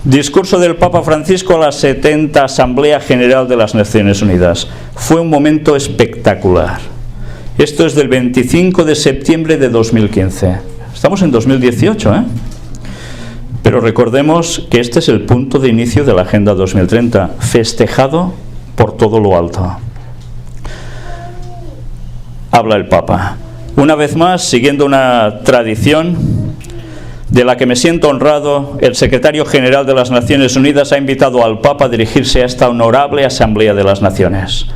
Discurso del Papa Francisco a la 70 Asamblea General de las Naciones Unidas. Fue un momento espectacular. Esto es del 25 de septiembre de 2015. Estamos en 2018, ¿eh? Pero recordemos que este es el punto de inicio de la Agenda 2030, festejado por todo lo alto. Habla el Papa. Una vez más, siguiendo una tradición de la que me siento honrado, el secretario general de las Naciones Unidas ha invitado al Papa a dirigirse a esta honorable Asamblea de las Naciones.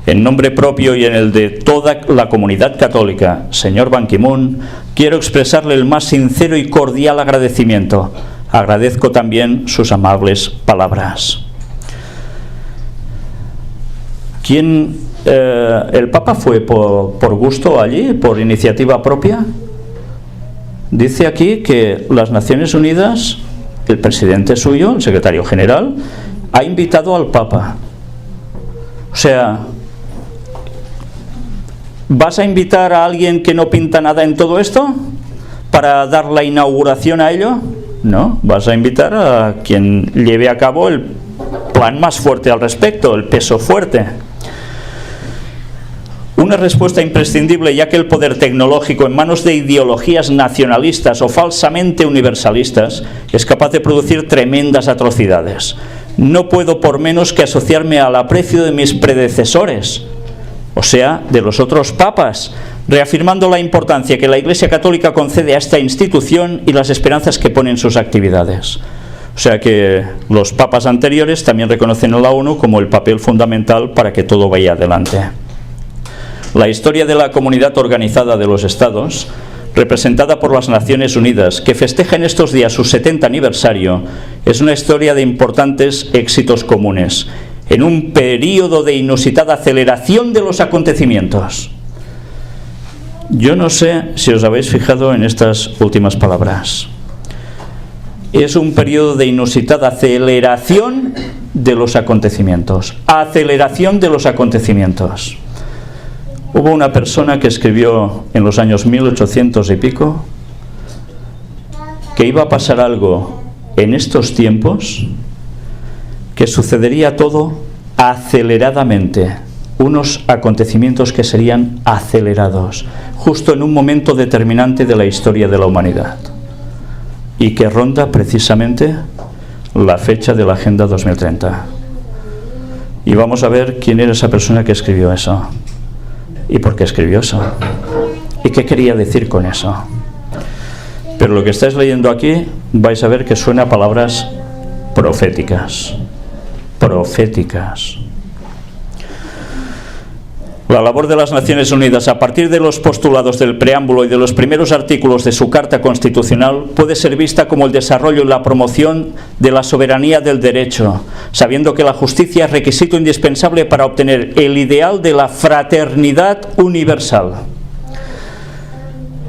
En nombre propio y en el de toda la comunidad católica, señor Ban Ki-moon, quiero expresarle el más sincero y cordial agradecimiento. Agradezco también sus amables palabras. ¿El Papa fue por gusto allí, por iniciativa propia? Dice aquí que las Naciones Unidas, el presidente suyo, el secretario general, ha invitado al Papa. O sea, ¿vas a invitar a alguien que no pinta nada en todo esto para dar la inauguración a ello? No, vas a invitar a quien lleve a cabo el plan más fuerte al respecto, el peso fuerte. Una respuesta imprescindible, ya que el poder tecnológico en manos de ideologías nacionalistas o falsamente universalistas es capaz de producir tremendas atrocidades. No puedo por menos que asociarme al aprecio de mis predecesores, o sea, de los otros papas, reafirmando la importancia que la Iglesia Católica concede a esta institución y las esperanzas que pone en sus actividades. O sea que los papas anteriores también reconocen a la ONU como el papel fundamental para que todo vaya adelante. La historia de la comunidad organizada de los Estados, representada por las Naciones Unidas, que festeja en estos días su 70 aniversario, es una historia de importantes éxitos comunes, en un período de inusitada aceleración de los acontecimientos. Yo no sé si os habéis fijado en estas últimas palabras. Es un periodo de inusitada aceleración de los acontecimientos. Aceleración de los acontecimientos. Hubo una persona que escribió en los años 1800 y pico que iba a pasar algo en estos tiempos que sucedería todo aceleradamente, unos acontecimientos que serían acelerados, justo en un momento determinante de la historia de la humanidad, y que ronda precisamente la fecha de la Agenda 2030. Y vamos a ver quién era esa persona que escribió eso. ¿Y por qué escribió eso? ¿Y qué quería decir con eso? Pero lo que estáis leyendo aquí vais a ver que suena a palabras proféticas. Proféticas. La labor de las Naciones Unidas, a partir de los postulados del preámbulo y de los primeros artículos de su Carta Constitucional, puede ser vista como el desarrollo y la promoción de la soberanía del derecho, sabiendo que la justicia es requisito indispensable para obtener el ideal de la fraternidad universal.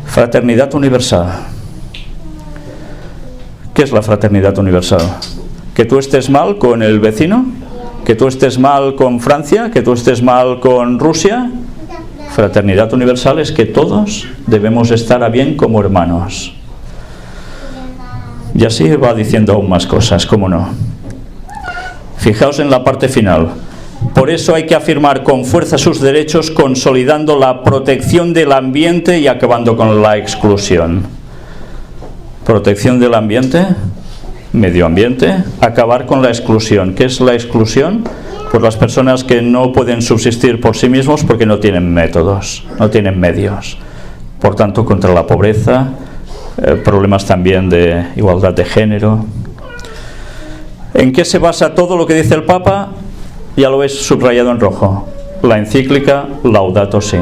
Fraternidad universal. ¿Qué es la fraternidad universal? ¿Que tú estés mal con el vecino? Que tú estés mal con Francia, que tú estés mal con Rusia. Fraternidad universal es que todos debemos estar a bien como hermanos. Y así va diciendo aún más cosas, ¿cómo no? Fijaos en la parte final. Por eso hay que afirmar con fuerza sus derechos, consolidando la protección del ambiente y acabando con la exclusión. Protección del ambiente, medio ambiente, acabar con la exclusión. ¿Qué es la exclusión? Pues las personas que no pueden subsistir por sí mismos porque no tienen métodos, no tienen medios. Por tanto, contra la pobreza, problemas también de igualdad de género. ¿En qué se basa todo lo que dice el Papa? Ya lo veis subrayado en rojo. La encíclica Laudato Si.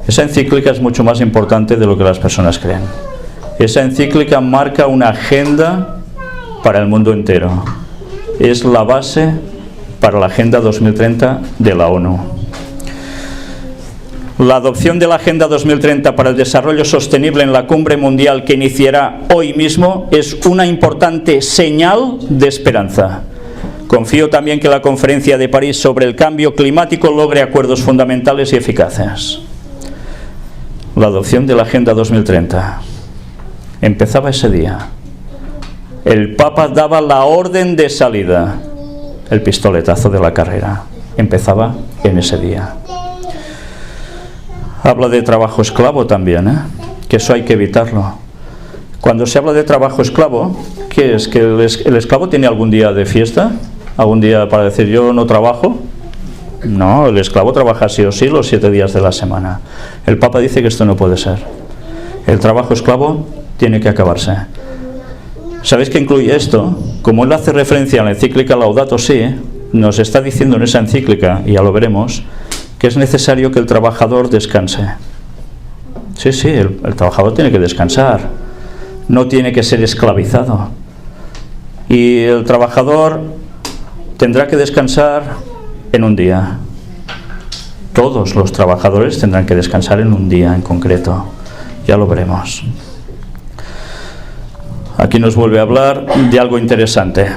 Esa encíclica es mucho más importante de lo que las personas creen. Esa encíclica marca una agenda para el mundo entero. Es la base para la Agenda 2030 de la ONU. La adopción de la Agenda 2030 para el Desarrollo Sostenible en la Cumbre Mundial que iniciará hoy mismo es una importante señal de esperanza. Confío también que la Conferencia de París sobre el Cambio Climático logre acuerdos fundamentales y eficaces. La adopción de la Agenda 2030 empezaba ese día. El Papa daba la orden de salida. El pistoletazo de la carrera empezaba en ese día. Habla de trabajo esclavo también, que eso hay que evitarlo. Cuando se habla de trabajo esclavo, ¿qué es? ¿Que el esclavo tiene algún día de fiesta? ¿Algún día para decir yo no trabajo? No, el esclavo trabaja sí o sí los 7 días de la semana. El Papa dice que esto no puede ser. El trabajo esclavo tiene que acabarse. ¿Sabéis qué incluye esto? Como él hace referencia a la encíclica Laudato Si, nos está diciendo en esa encíclica, y ya lo veremos, que es necesario que el trabajador descanse. Sí, el trabajador tiene que descansar, no tiene que ser esclavizado. Y el trabajador tendrá que descansar en un día. Todos los trabajadores tendrán que descansar en un día en concreto. Ya lo veremos. Aquí nos vuelve a hablar de algo interesante.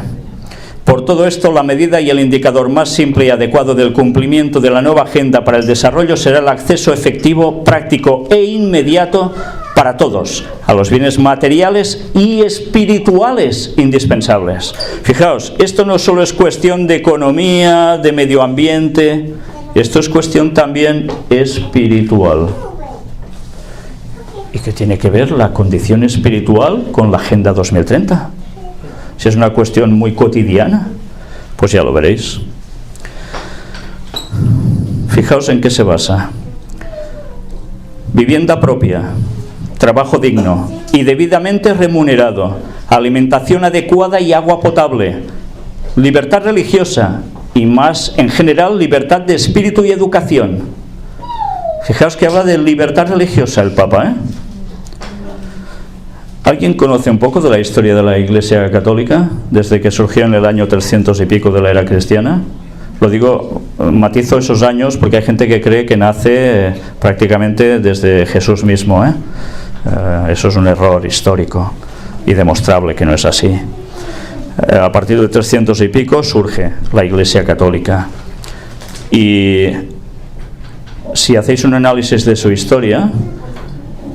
Por todo esto, la medida y el indicador más simple y adecuado del cumplimiento de la nueva Agenda para el Desarrollo será el acceso efectivo, práctico e inmediato para todos a los bienes materiales y espirituales indispensables. Fijaos, esto no solo es cuestión de economía, de medio ambiente, esto es cuestión también espiritual. ¿Y qué tiene que ver la condición espiritual con la Agenda 2030? Si es una cuestión muy cotidiana, pues ya lo veréis. Fijaos en qué se basa. Vivienda propia, trabajo digno y debidamente remunerado, alimentación adecuada y agua potable, libertad religiosa y más en general libertad de espíritu y educación. Fijaos que habla de libertad religiosa el Papa, ¿Alguien conoce un poco de la historia de la Iglesia Católica desde que surgió en el año 300 y pico de la era cristiana? Lo digo, matizo esos años porque hay gente que cree que nace prácticamente desde Jesús mismo, Eso es un error histórico y demostrable que no es así. A partir de 300 y pico surge la Iglesia Católica. Y si hacéis un análisis de su historia,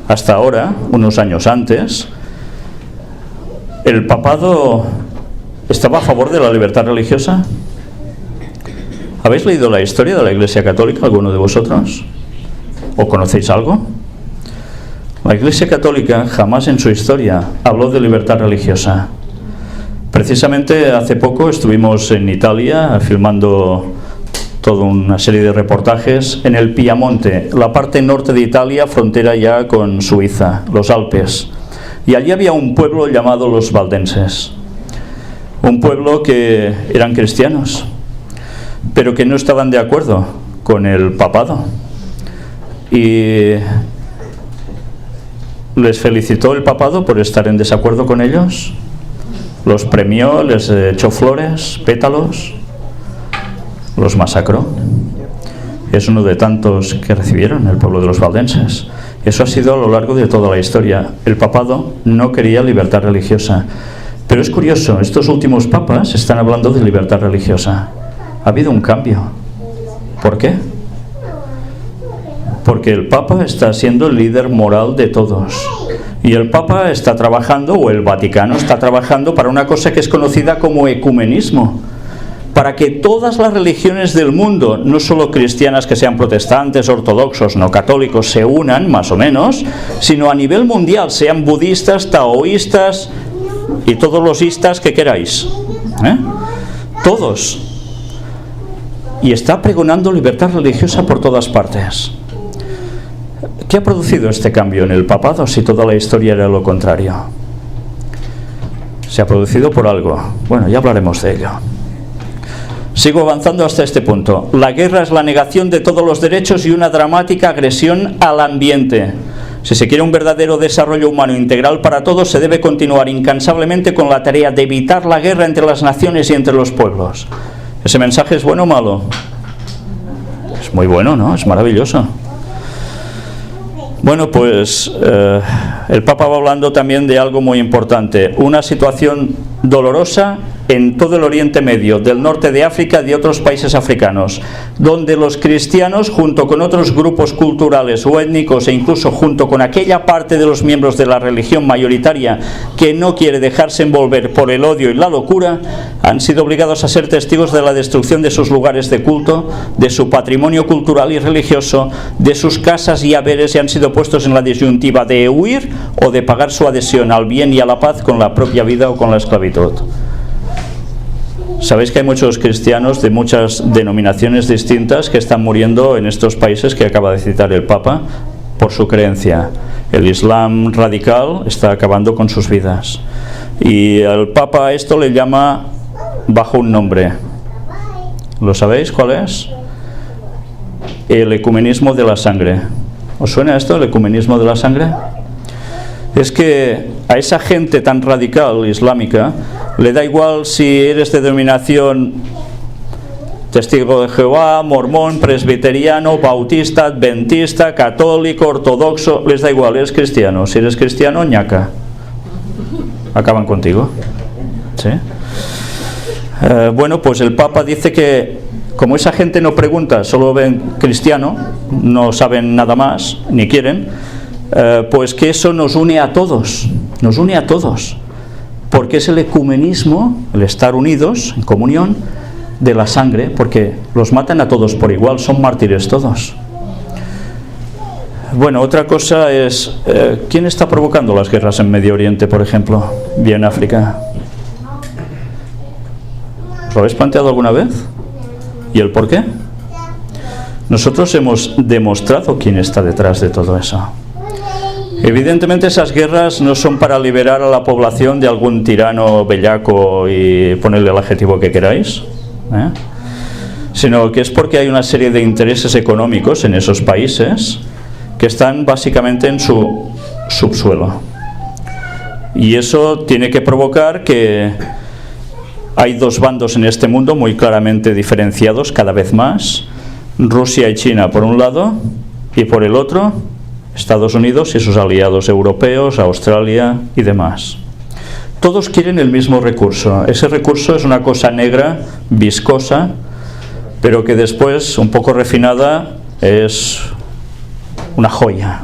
hasta ahora, unos años antes, ¿el papado estaba a favor de la libertad religiosa? ¿Habéis leído la historia de la Iglesia Católica, alguno de vosotros? ¿O conocéis algo? La Iglesia Católica jamás en su historia habló de libertad religiosa. Precisamente hace poco estuvimos en Italia filmando toda una serie de reportajes en el Piamonte, la parte norte de Italia, frontera ya con Suiza, los Alpes. Y allí había un pueblo llamado los valdenses, un pueblo que eran cristianos, pero que no estaban de acuerdo con el papado. Y les felicitó el papado por estar en desacuerdo con ellos, los premió, les echó flores, pétalos, los masacró. Es uno de tantos que recibieron el pueblo de los valdenses. Eso ha sido a lo largo de toda la historia. El papado no quería libertad religiosa. Pero es curioso, estos últimos papas están hablando de libertad religiosa. Ha habido un cambio. ¿Por qué? Porque el Papa está siendo el líder moral de todos. Y el Papa está trabajando, o el Vaticano está trabajando, para una cosa que es conocida como ecumenismo. Para que todas las religiones del mundo, no solo cristianas que sean protestantes, ortodoxos, no católicos, se unan, más o menos, sino a nivel mundial, sean budistas, taoístas y todos los istas que queráis. Todos. Y está pregonando libertad religiosa por todas partes. ¿Qué ha producido este cambio en el papado si toda la historia era lo contrario? Se ha producido por algo. Bueno, ya hablaremos de ello. Sigo avanzando hasta este punto. La guerra es la negación de todos los derechos y una dramática agresión al ambiente. Si se quiere un verdadero desarrollo humano integral para todos, se debe continuar incansablemente con la tarea de evitar la guerra entre las naciones y entre los pueblos. ¿Ese mensaje es bueno o malo? Es muy bueno, ¿no? Es maravilloso. Bueno, pues el Papa va hablando también de algo muy importante, una situación dolorosa en todo el Oriente Medio, del norte de África y de otros países africanos, donde los cristianos, junto con otros grupos culturales o étnicos e incluso junto con aquella parte de los miembros de la religión mayoritaria que no quiere dejarse envolver por el odio y la locura, han sido obligados a ser testigos de la destrucción de sus lugares de culto, de su patrimonio cultural y religioso, de sus casas y haberes, y han sido puestos en la disyuntiva de huir o de pagar su adhesión al bien y a la paz con la propia vida o con la esclavitud. Sabéis que hay muchos cristianos de muchas denominaciones distintas que están muriendo en estos países que acaba de citar el Papa por su creencia. El Islam radical está acabando con sus vidas. Y el Papa a esto le llama bajo un nombre. ¿Lo sabéis cuál es? El ecumenismo de la sangre. ¿Os suena esto, el ecumenismo de la sangre? Es que a esa gente tan radical islámica le da igual si eres de denominación testigo de Jehová, mormón, presbiteriano, bautista, adventista, católico, ortodoxo, les da igual, eres cristiano. Si eres cristiano, ñaca. Acaban contigo. ¿Sí? Bueno, pues el Papa dice que como esa gente no pregunta, solo ven cristiano, no saben nada más, ni quieren, pues que eso nos une a todos, porque es el ecumenismo, el estar unidos en comunión de la sangre, porque los matan a todos por igual, son mártires todos. Bueno, otra cosa es, ¿quién está provocando las guerras en Medio Oriente, por ejemplo, y en África? ¿Os lo habéis planteado alguna vez? ¿Y el por qué? Nosotros hemos demostrado quién está detrás de todo eso. Evidentemente esas guerras no son para liberar a la población de algún tirano bellaco y ponerle el adjetivo que queráis, sino que es porque hay una serie de intereses económicos en esos países que están básicamente en su subsuelo. Y eso tiene que provocar que hay dos bandos en este mundo muy claramente diferenciados cada vez más, Rusia y China por un lado, y por el otro Estados Unidos y sus aliados europeos, Australia y demás. Todos quieren el mismo recurso. Ese recurso es una cosa negra, viscosa, pero que después, un poco refinada, es una joya.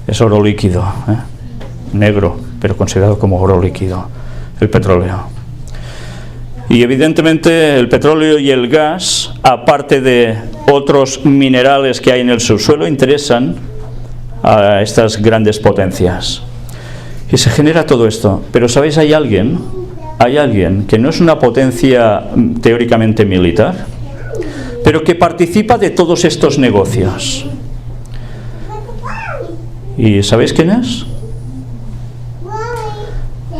Es oro líquido, negro, pero considerado como oro líquido, el petróleo. Y evidentemente el petróleo y el gas, aparte de otros minerales que hay en el subsuelo, interesan a estas grandes potencias. Y se genera todo esto. Pero ¿sabéis? Hay alguien que no es una potencia teóricamente militar, pero que participa de todos estos negocios. ¿Y sabéis quién es?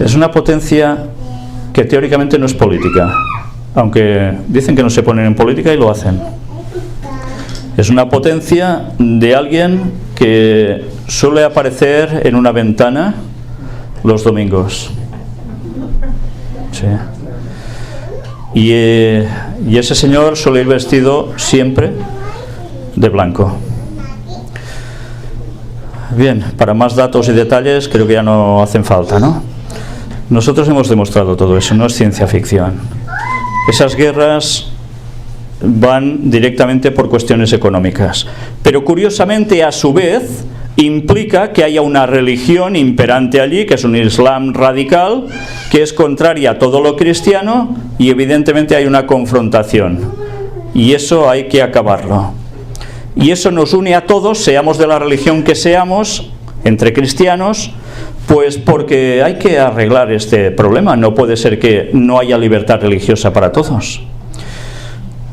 Es una potencia que teóricamente no es política, aunque dicen que no se ponen en política y lo hacen. Es una potencia de alguien que suele aparecer en una ventana los domingos. Sí. Y ese señor suele ir vestido siempre de blanco. Bien, para más datos y detalles creo que ya no hacen falta, ¿no? Nosotros hemos demostrado todo eso, no es ciencia ficción. Esas guerras van directamente por cuestiones económicas. Pero curiosamente, a su vez, implica que haya una religión imperante allí, que es un Islam radical, que es contraria a todo lo cristiano, y evidentemente hay una confrontación. Y eso hay que acabarlo. Y eso nos une a todos, seamos de la religión que seamos, entre cristianos, pues porque hay que arreglar este problema. No puede ser que no haya libertad religiosa para todos.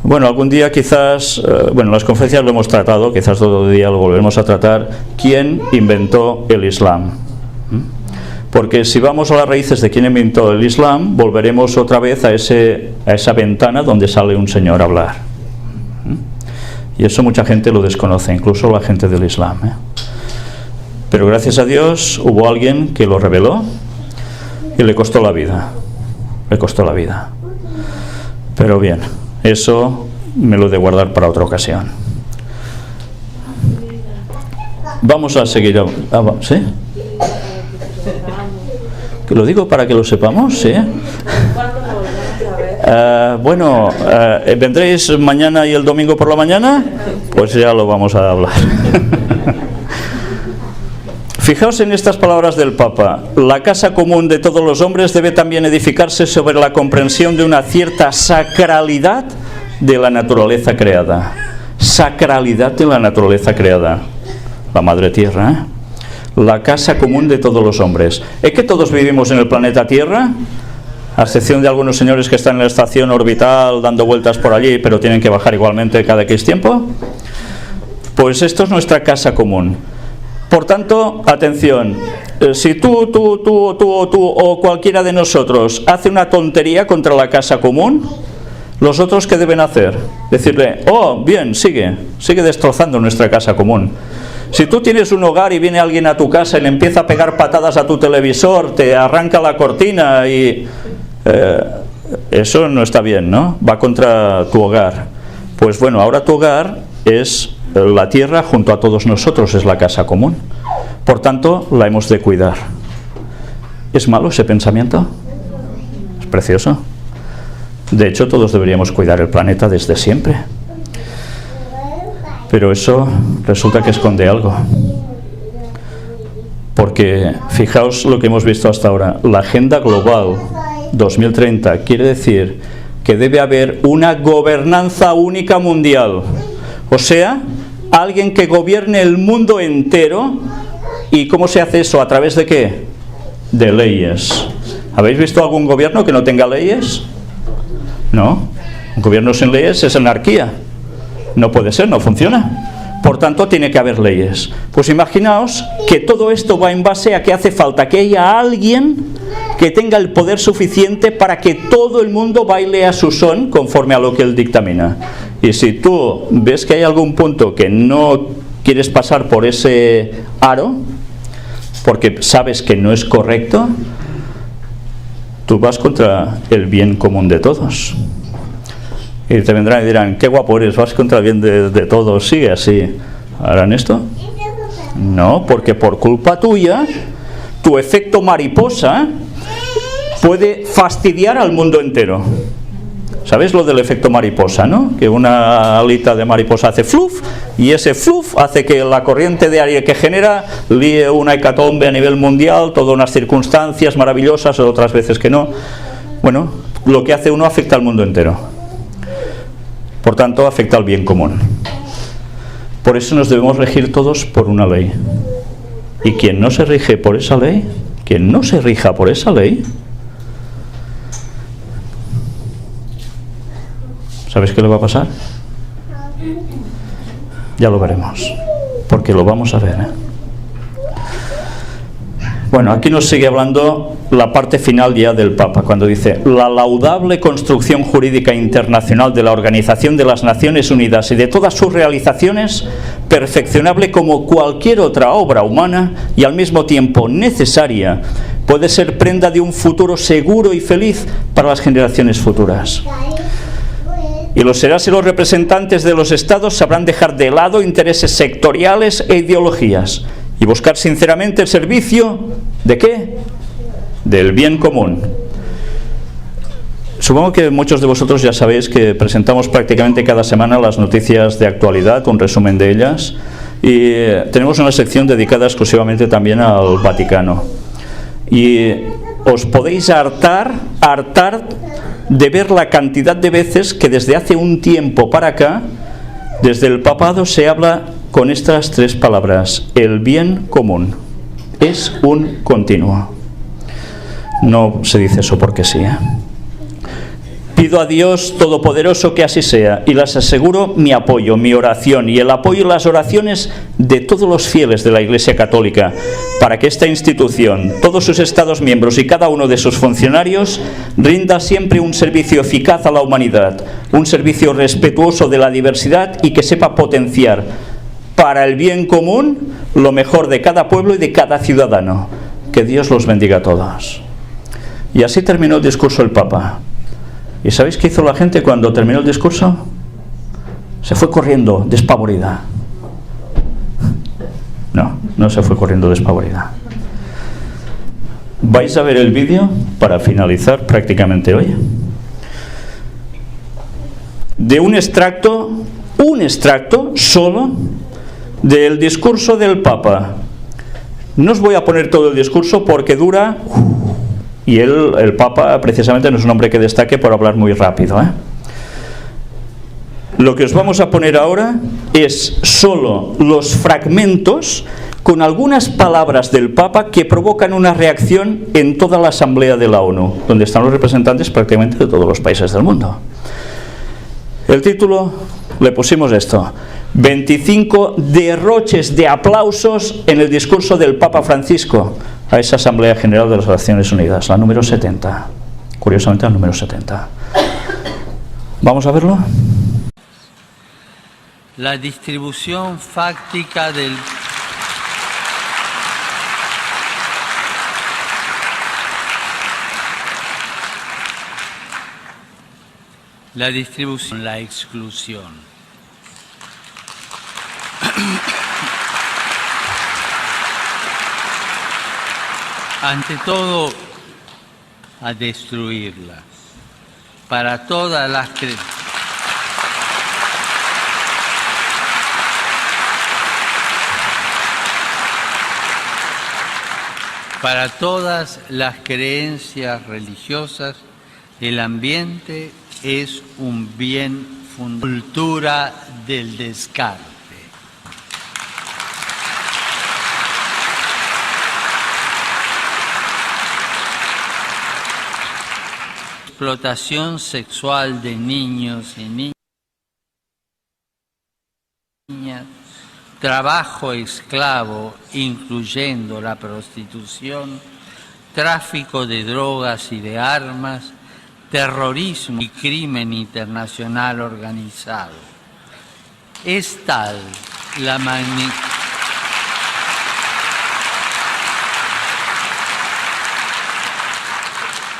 Bueno, algún día quizás, en las conferencias lo hemos tratado, quizás todo el día lo volveremos a tratar, ¿quién inventó el Islam? Porque si vamos a las raíces de quién inventó el Islam, volveremos otra vez a esa ventana donde sale un señor a hablar. Y eso mucha gente lo desconoce, incluso la gente del Islam. Pero gracias a Dios hubo alguien que lo reveló y le costó la vida. Le costó la vida. Pero bien, eso me lo he de guardar para otra ocasión. Vamos a seguir. ¿Sí? ¿Que lo digo para que lo sepamos? ¿Sí? ¿Vendréis mañana y el domingo por la mañana? Pues ya lo vamos a hablar. Fijaos en estas palabras del Papa. La casa común de todos los hombres debe también edificarse sobre la comprensión de una cierta sacralidad de la naturaleza creada. Sacralidad de la naturaleza creada. La Madre Tierra, ¿eh? La casa común de todos los hombres. ¿Es que todos vivimos en el planeta Tierra? A excepción de algunos señores que están en la estación orbital dando vueltas por allí, pero tienen que bajar igualmente cada X tiempo. Pues esto es nuestra casa común. Por tanto, atención, si tú o cualquiera de nosotros hace una tontería contra la casa común, ¿los otros qué deben hacer? Decirle, oh, bien, sigue destrozando nuestra casa común. Si tú tienes un hogar y viene alguien a tu casa y le empieza a pegar patadas a tu televisor, te arranca la cortina y... eso no está bien, ¿no? Va contra tu hogar. Pues bueno, ahora tu hogar es la tierra junto a todos nosotros, es la casa común. Por tanto, la hemos de cuidar. ¿Es malo ese pensamiento? Es precioso. De hecho, todos deberíamos cuidar el planeta desde siempre. Pero eso resulta que esconde algo. Porque fijaos lo que hemos visto hasta ahora. La Agenda Global 2030 quiere decir que debe haber una gobernanza única mundial. O sea, alguien que gobierne el mundo entero. ¿Y cómo se hace eso? ¿A través de qué? De leyes. ¿Habéis visto algún gobierno que no tenga leyes? No. Un gobierno sin leyes es anarquía. No puede ser, no funciona. Por tanto, tiene que haber leyes. Pues imaginaos que todo esto va en base a que hace falta que haya alguien que tenga el poder suficiente para que todo el mundo baile a su son conforme a lo que él dictamina. Y si tú ves que hay algún punto que no quieres pasar por ese aro, porque sabes que no es correcto, tú vas contra el bien común de todos. Y te vendrán y dirán, qué guapo eres, vas contra el bien de todos, sigue así. ¿Harán esto? No, porque por culpa tuya, tu efecto mariposa puede fastidiar al mundo entero. ¿Sabéis lo del efecto mariposa, no? Que una alita de mariposa hace fluff, y ese fluff hace que la corriente de aire que genera líe una hecatombe a nivel mundial, todas unas circunstancias maravillosas, otras veces que no. Bueno, lo que hace uno afecta al mundo entero. Por tanto, afecta al bien común. Por eso nos debemos regir todos por una ley. Y quien no se rige por esa ley, quien no se rija por esa ley, ¿sabes qué le va a pasar? Ya lo veremos, porque lo vamos a ver, ¿eh? Bueno, aquí nos sigue hablando la parte final ya del Papa, cuando dice: la laudable construcción jurídica internacional de la Organización de las Naciones Unidas y de todas sus realizaciones, perfeccionable como cualquier otra obra humana y al mismo tiempo necesaria, puede ser prenda de un futuro seguro y feliz para las generaciones futuras. Y los serás y los representantes de los estados sabrán dejar de lado intereses sectoriales e ideologías y buscar sinceramente el servicio ¿de qué? Del bien común. Supongo que muchos de vosotros ya sabéis que presentamos prácticamente cada semana las noticias de actualidad, un resumen de ellas, y tenemos una sección dedicada exclusivamente también al Vaticano. Y os podéis hartar de ver la cantidad de veces que desde hace un tiempo para acá, desde el papado se habla con estas tres palabras: el bien común. Es un continuo. No se dice eso porque sí, ¿eh? Pido a Dios Todopoderoso que así sea, y les aseguro mi apoyo, mi oración y el apoyo y las oraciones de todos los fieles de la Iglesia Católica para que esta institución, todos sus Estados miembros y cada uno de sus funcionarios rinda siempre un servicio eficaz a la humanidad, un servicio respetuoso de la diversidad y que sepa potenciar para el bien común lo mejor de cada pueblo y de cada ciudadano. Que Dios los bendiga a todos. Y así terminó el discurso del Papa. ¿Y sabéis qué hizo la gente cuando terminó el discurso? Se fue corriendo, despavorida. No se fue corriendo despavorida. Vais a ver el vídeo para finalizar prácticamente hoy. De un extracto solo del discurso del Papa. No os voy a poner todo el discurso porque dura... Y el Papa precisamente no es un hombre que destaque por hablar muy rápido, ¿eh? Lo que os vamos a poner ahora es solo los fragmentos con algunas palabras del Papa que provocan una reacción en toda la Asamblea de la ONU, donde están los representantes prácticamente de todos los países del mundo. El título le pusimos esto: 25 derroches de aplausos en el discurso del Papa Francisco a esa Asamblea General de las Naciones Unidas, la número 70. Curiosamente, la número 70. ¿Vamos a verlo? La distribución fáctica del... La distribución, la exclusión. Ante todo, a destruirla. Para todas las creencias religiosas, el ambiente es un bien fundamental. Cultura del descarte. Explotación sexual de niños y niñas, trabajo esclavo, incluyendo la prostitución, tráfico de drogas y de armas, terrorismo y crimen internacional organizado. Es tal la magnitud.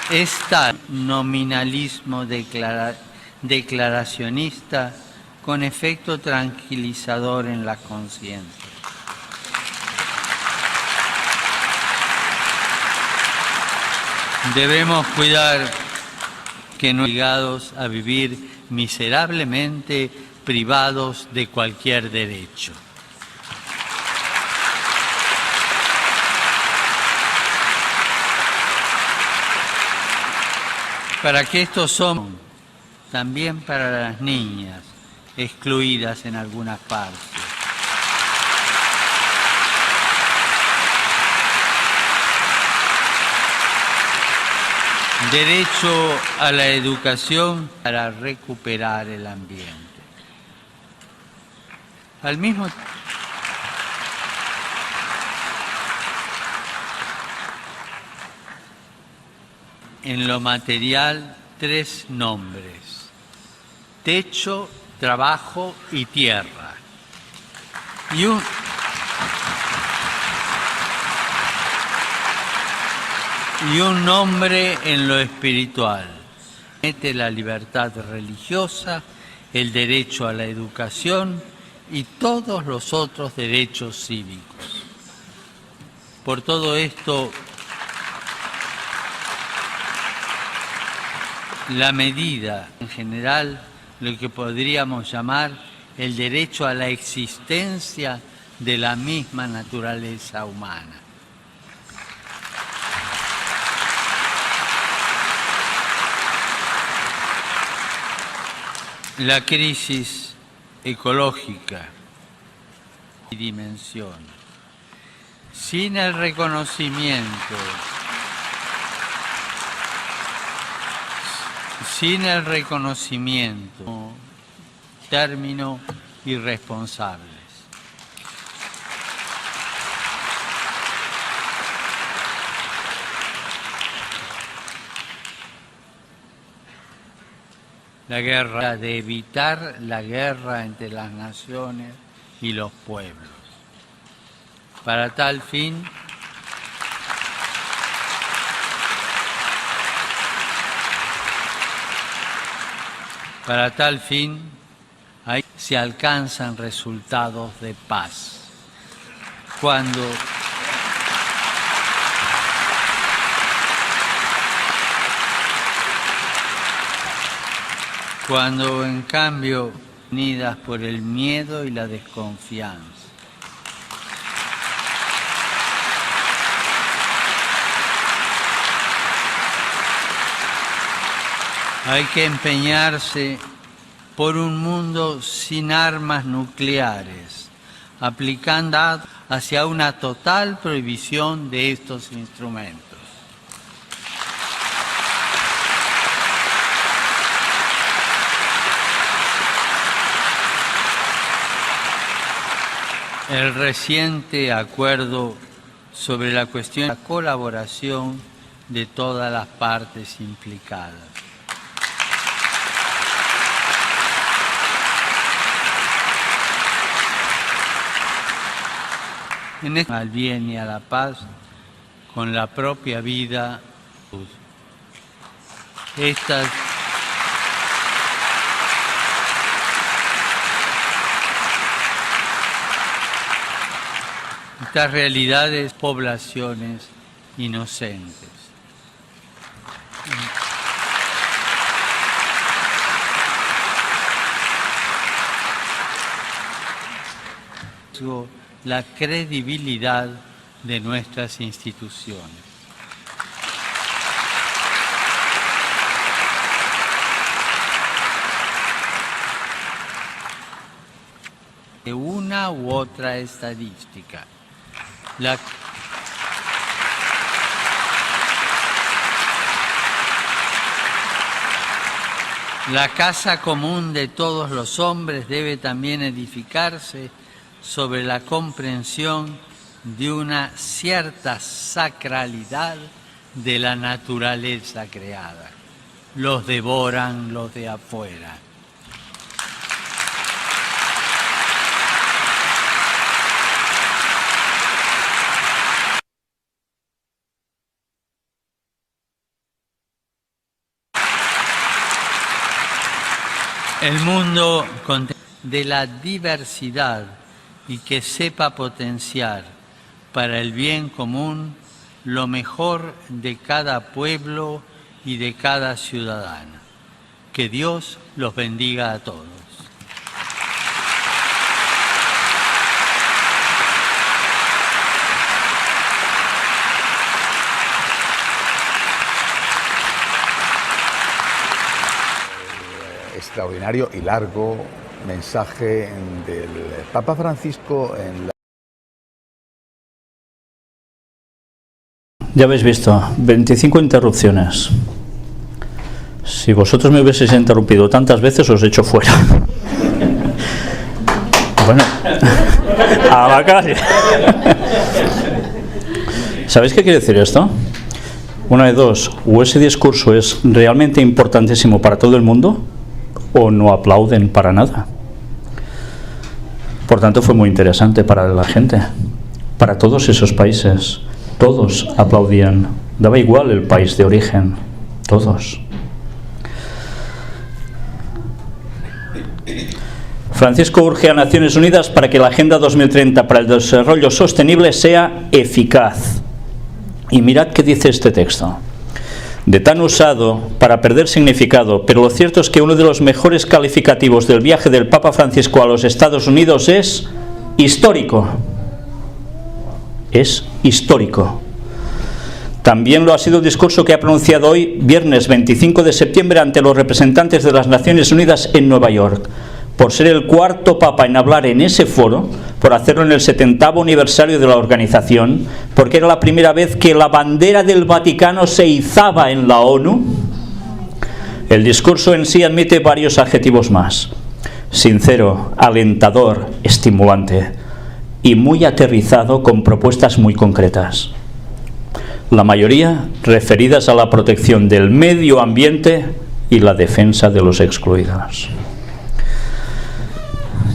Es tal nominalismo declaracionista con efecto tranquilizador en la conciencia. Debemos cuidar que no obligados a vivir miserablemente privados de cualquier derecho. Para que estos son también para las niñas excluidas en algunas partes. Derecho a la educación para recuperar el ambiente. Al mismo tiempo, en lo material, 3 nombres: techo, trabajo y tierra. Y un nombre en lo espiritual. Mete la libertad religiosa, el derecho a la educación y todos los otros derechos cívicos. Por todo esto, la medida, en general, lo que podríamos llamar el derecho a la existencia de la misma naturaleza humana. La crisis ecológica y dimensión, sin el reconocimiento término irresponsables. La guerra, de evitar la guerra entre las naciones y los pueblos. Para tal fin, ahí se alcanzan resultados de paz. Cuando en cambio unidas por el miedo y la desconfianza. Hay que empeñarse por un mundo sin armas nucleares, aplicando hacia una total prohibición de estos instrumentos. El reciente acuerdo sobre la cuestión de la colaboración de todas las partes implicadas. Al bien y a la paz con la propia vida. Estas realidades, poblaciones inocentes. La credibilidad de nuestras instituciones. De una u otra estadística. La casa común de todos los hombres debe también edificarse sobre la comprensión de una cierta sacralidad de la naturaleza creada. Los devoran los de afuera. El mundo de la diversidad y que sepa potenciar para el bien común lo mejor de cada pueblo y de cada ciudadano. Que Dios los bendiga a todos. Extraordinario y largo mensaje del Papa Francisco en la... Ya habéis visto, 25 interrupciones. Si vosotros me hubieseis interrumpido tantas veces, os echo fuera. Bueno, a la calle. ¿Sabéis qué quiere decir esto? Una de dos, o ese discurso es realmente importantísimo para todo el mundo, o no aplauden para nada. Por tanto, fue muy interesante para la gente, para todos esos países. Todos aplaudían, daba igual el país de origen, todos. Francisco urge a Naciones Unidas para que la Agenda 2030 para el Desarrollo Sostenible sea eficaz. Y mirad qué dice este texto. de tan usado para perder significado, pero lo cierto es que uno de los mejores calificativos del viaje del Papa Francisco a los Estados Unidos es histórico. Es histórico. También lo ha sido el discurso que ha pronunciado hoy, viernes 25 de septiembre, ante los representantes de las Naciones Unidas en Nueva York, por ser el cuarto Papa en hablar en ese foro, por hacerlo en el 70º aniversario de la organización, porque era la primera vez que la bandera del Vaticano se izaba en la ONU. El discurso en sí admite varios adjetivos más: sincero, alentador, estimulante y muy aterrizado, con propuestas muy concretas. La mayoría referidas a la protección del medio ambiente y la defensa de los excluidos.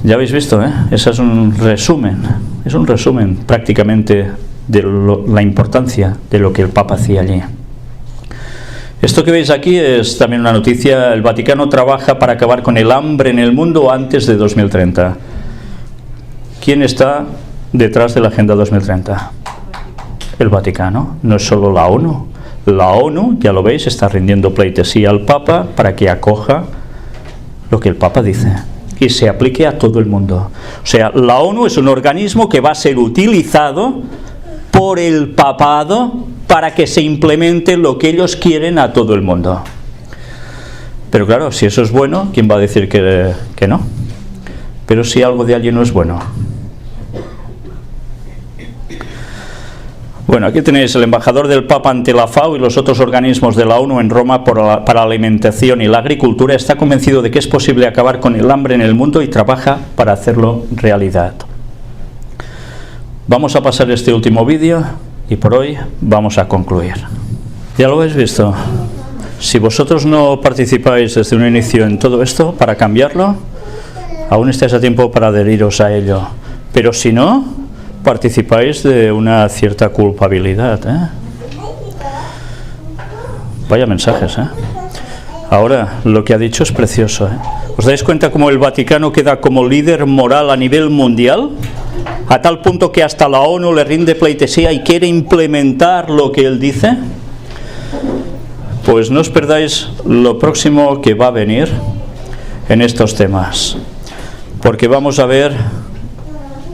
Ya habéis visto, ¿eh? Ese es un resumen prácticamente de la importancia de lo que el Papa hacía allí. Esto que veis aquí es también una noticia. El Vaticano trabaja para acabar con el hambre en el mundo antes de 2030. ¿Quién está detrás de la Agenda 2030? El Vaticano, no es solo la ONU. La ONU, ya lo veis, está rindiendo pleitesía al Papa para que acoja lo que el Papa dice y se aplique a todo el mundo. O sea, la ONU es un organismo que va a ser utilizado por el papado para que se implemente lo que ellos quieren a todo el mundo. Pero claro, si eso es bueno, ¿quién va a decir que no? Pero si algo de allí no es bueno. Bueno, aquí tenéis el embajador del Papa ante la FAO y los otros organismos de la ONU en Roma para la alimentación y la agricultura. Está convencido de que es posible acabar con el hambre en el mundo y trabaja para hacerlo realidad. Vamos a pasar este último vídeo y por hoy vamos a concluir. Ya lo habéis visto. Si vosotros no participáis desde un inicio en todo esto para cambiarlo, aún estáis a tiempo para adheriros a ello. Pero si no, participáis de una cierta culpabilidad, ¿eh? Vaya mensajes, ¿eh? Ahora, lo que ha dicho es precioso, ¿eh? ¿Os dais cuenta cómo el Vaticano queda como líder moral a nivel mundial? A tal punto que hasta la ONU le rinde pleitesía y quiere implementar lo que él dice. Pues no os perdáis lo próximo que va a venir en estos temas, porque vamos a ver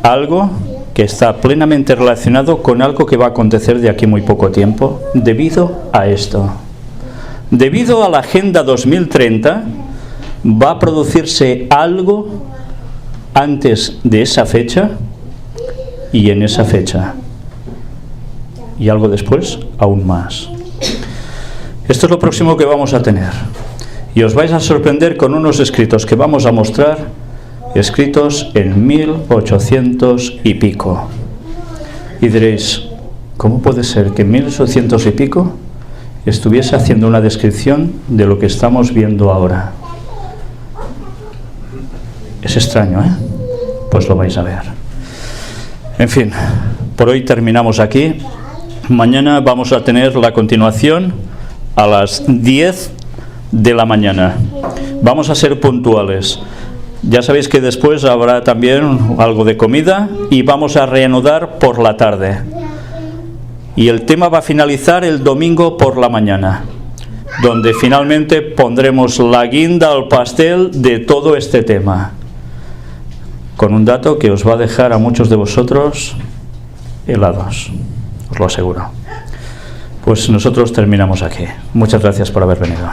algo que está plenamente relacionado con algo que va a acontecer de aquí muy poco tiempo, debido a esto. Debido a la Agenda 2030, va a producirse algo antes de esa fecha y en esa fecha. Y algo después, aún más. Esto es lo próximo que vamos a tener. Y os vais a sorprender con unos escritos que vamos a mostrar, escritos en 1800 y pico. Y diréis, ¿cómo puede ser que en 1800 y pico estuviese haciendo una descripción de lo que estamos viendo ahora? Es extraño, ¿eh? Pues lo vais a ver. En fin, por hoy terminamos aquí. Mañana vamos a tener la continuación a las 10 de la mañana. Vamos a ser puntuales. Ya sabéis que después habrá también algo de comida y vamos a reanudar por la tarde. Y el tema va a finalizar el domingo por la mañana, donde finalmente pondremos la guinda al pastel de todo este tema, con un dato que os va a dejar a muchos de vosotros helados, os lo aseguro. Pues nosotros terminamos aquí. Muchas gracias por haber venido.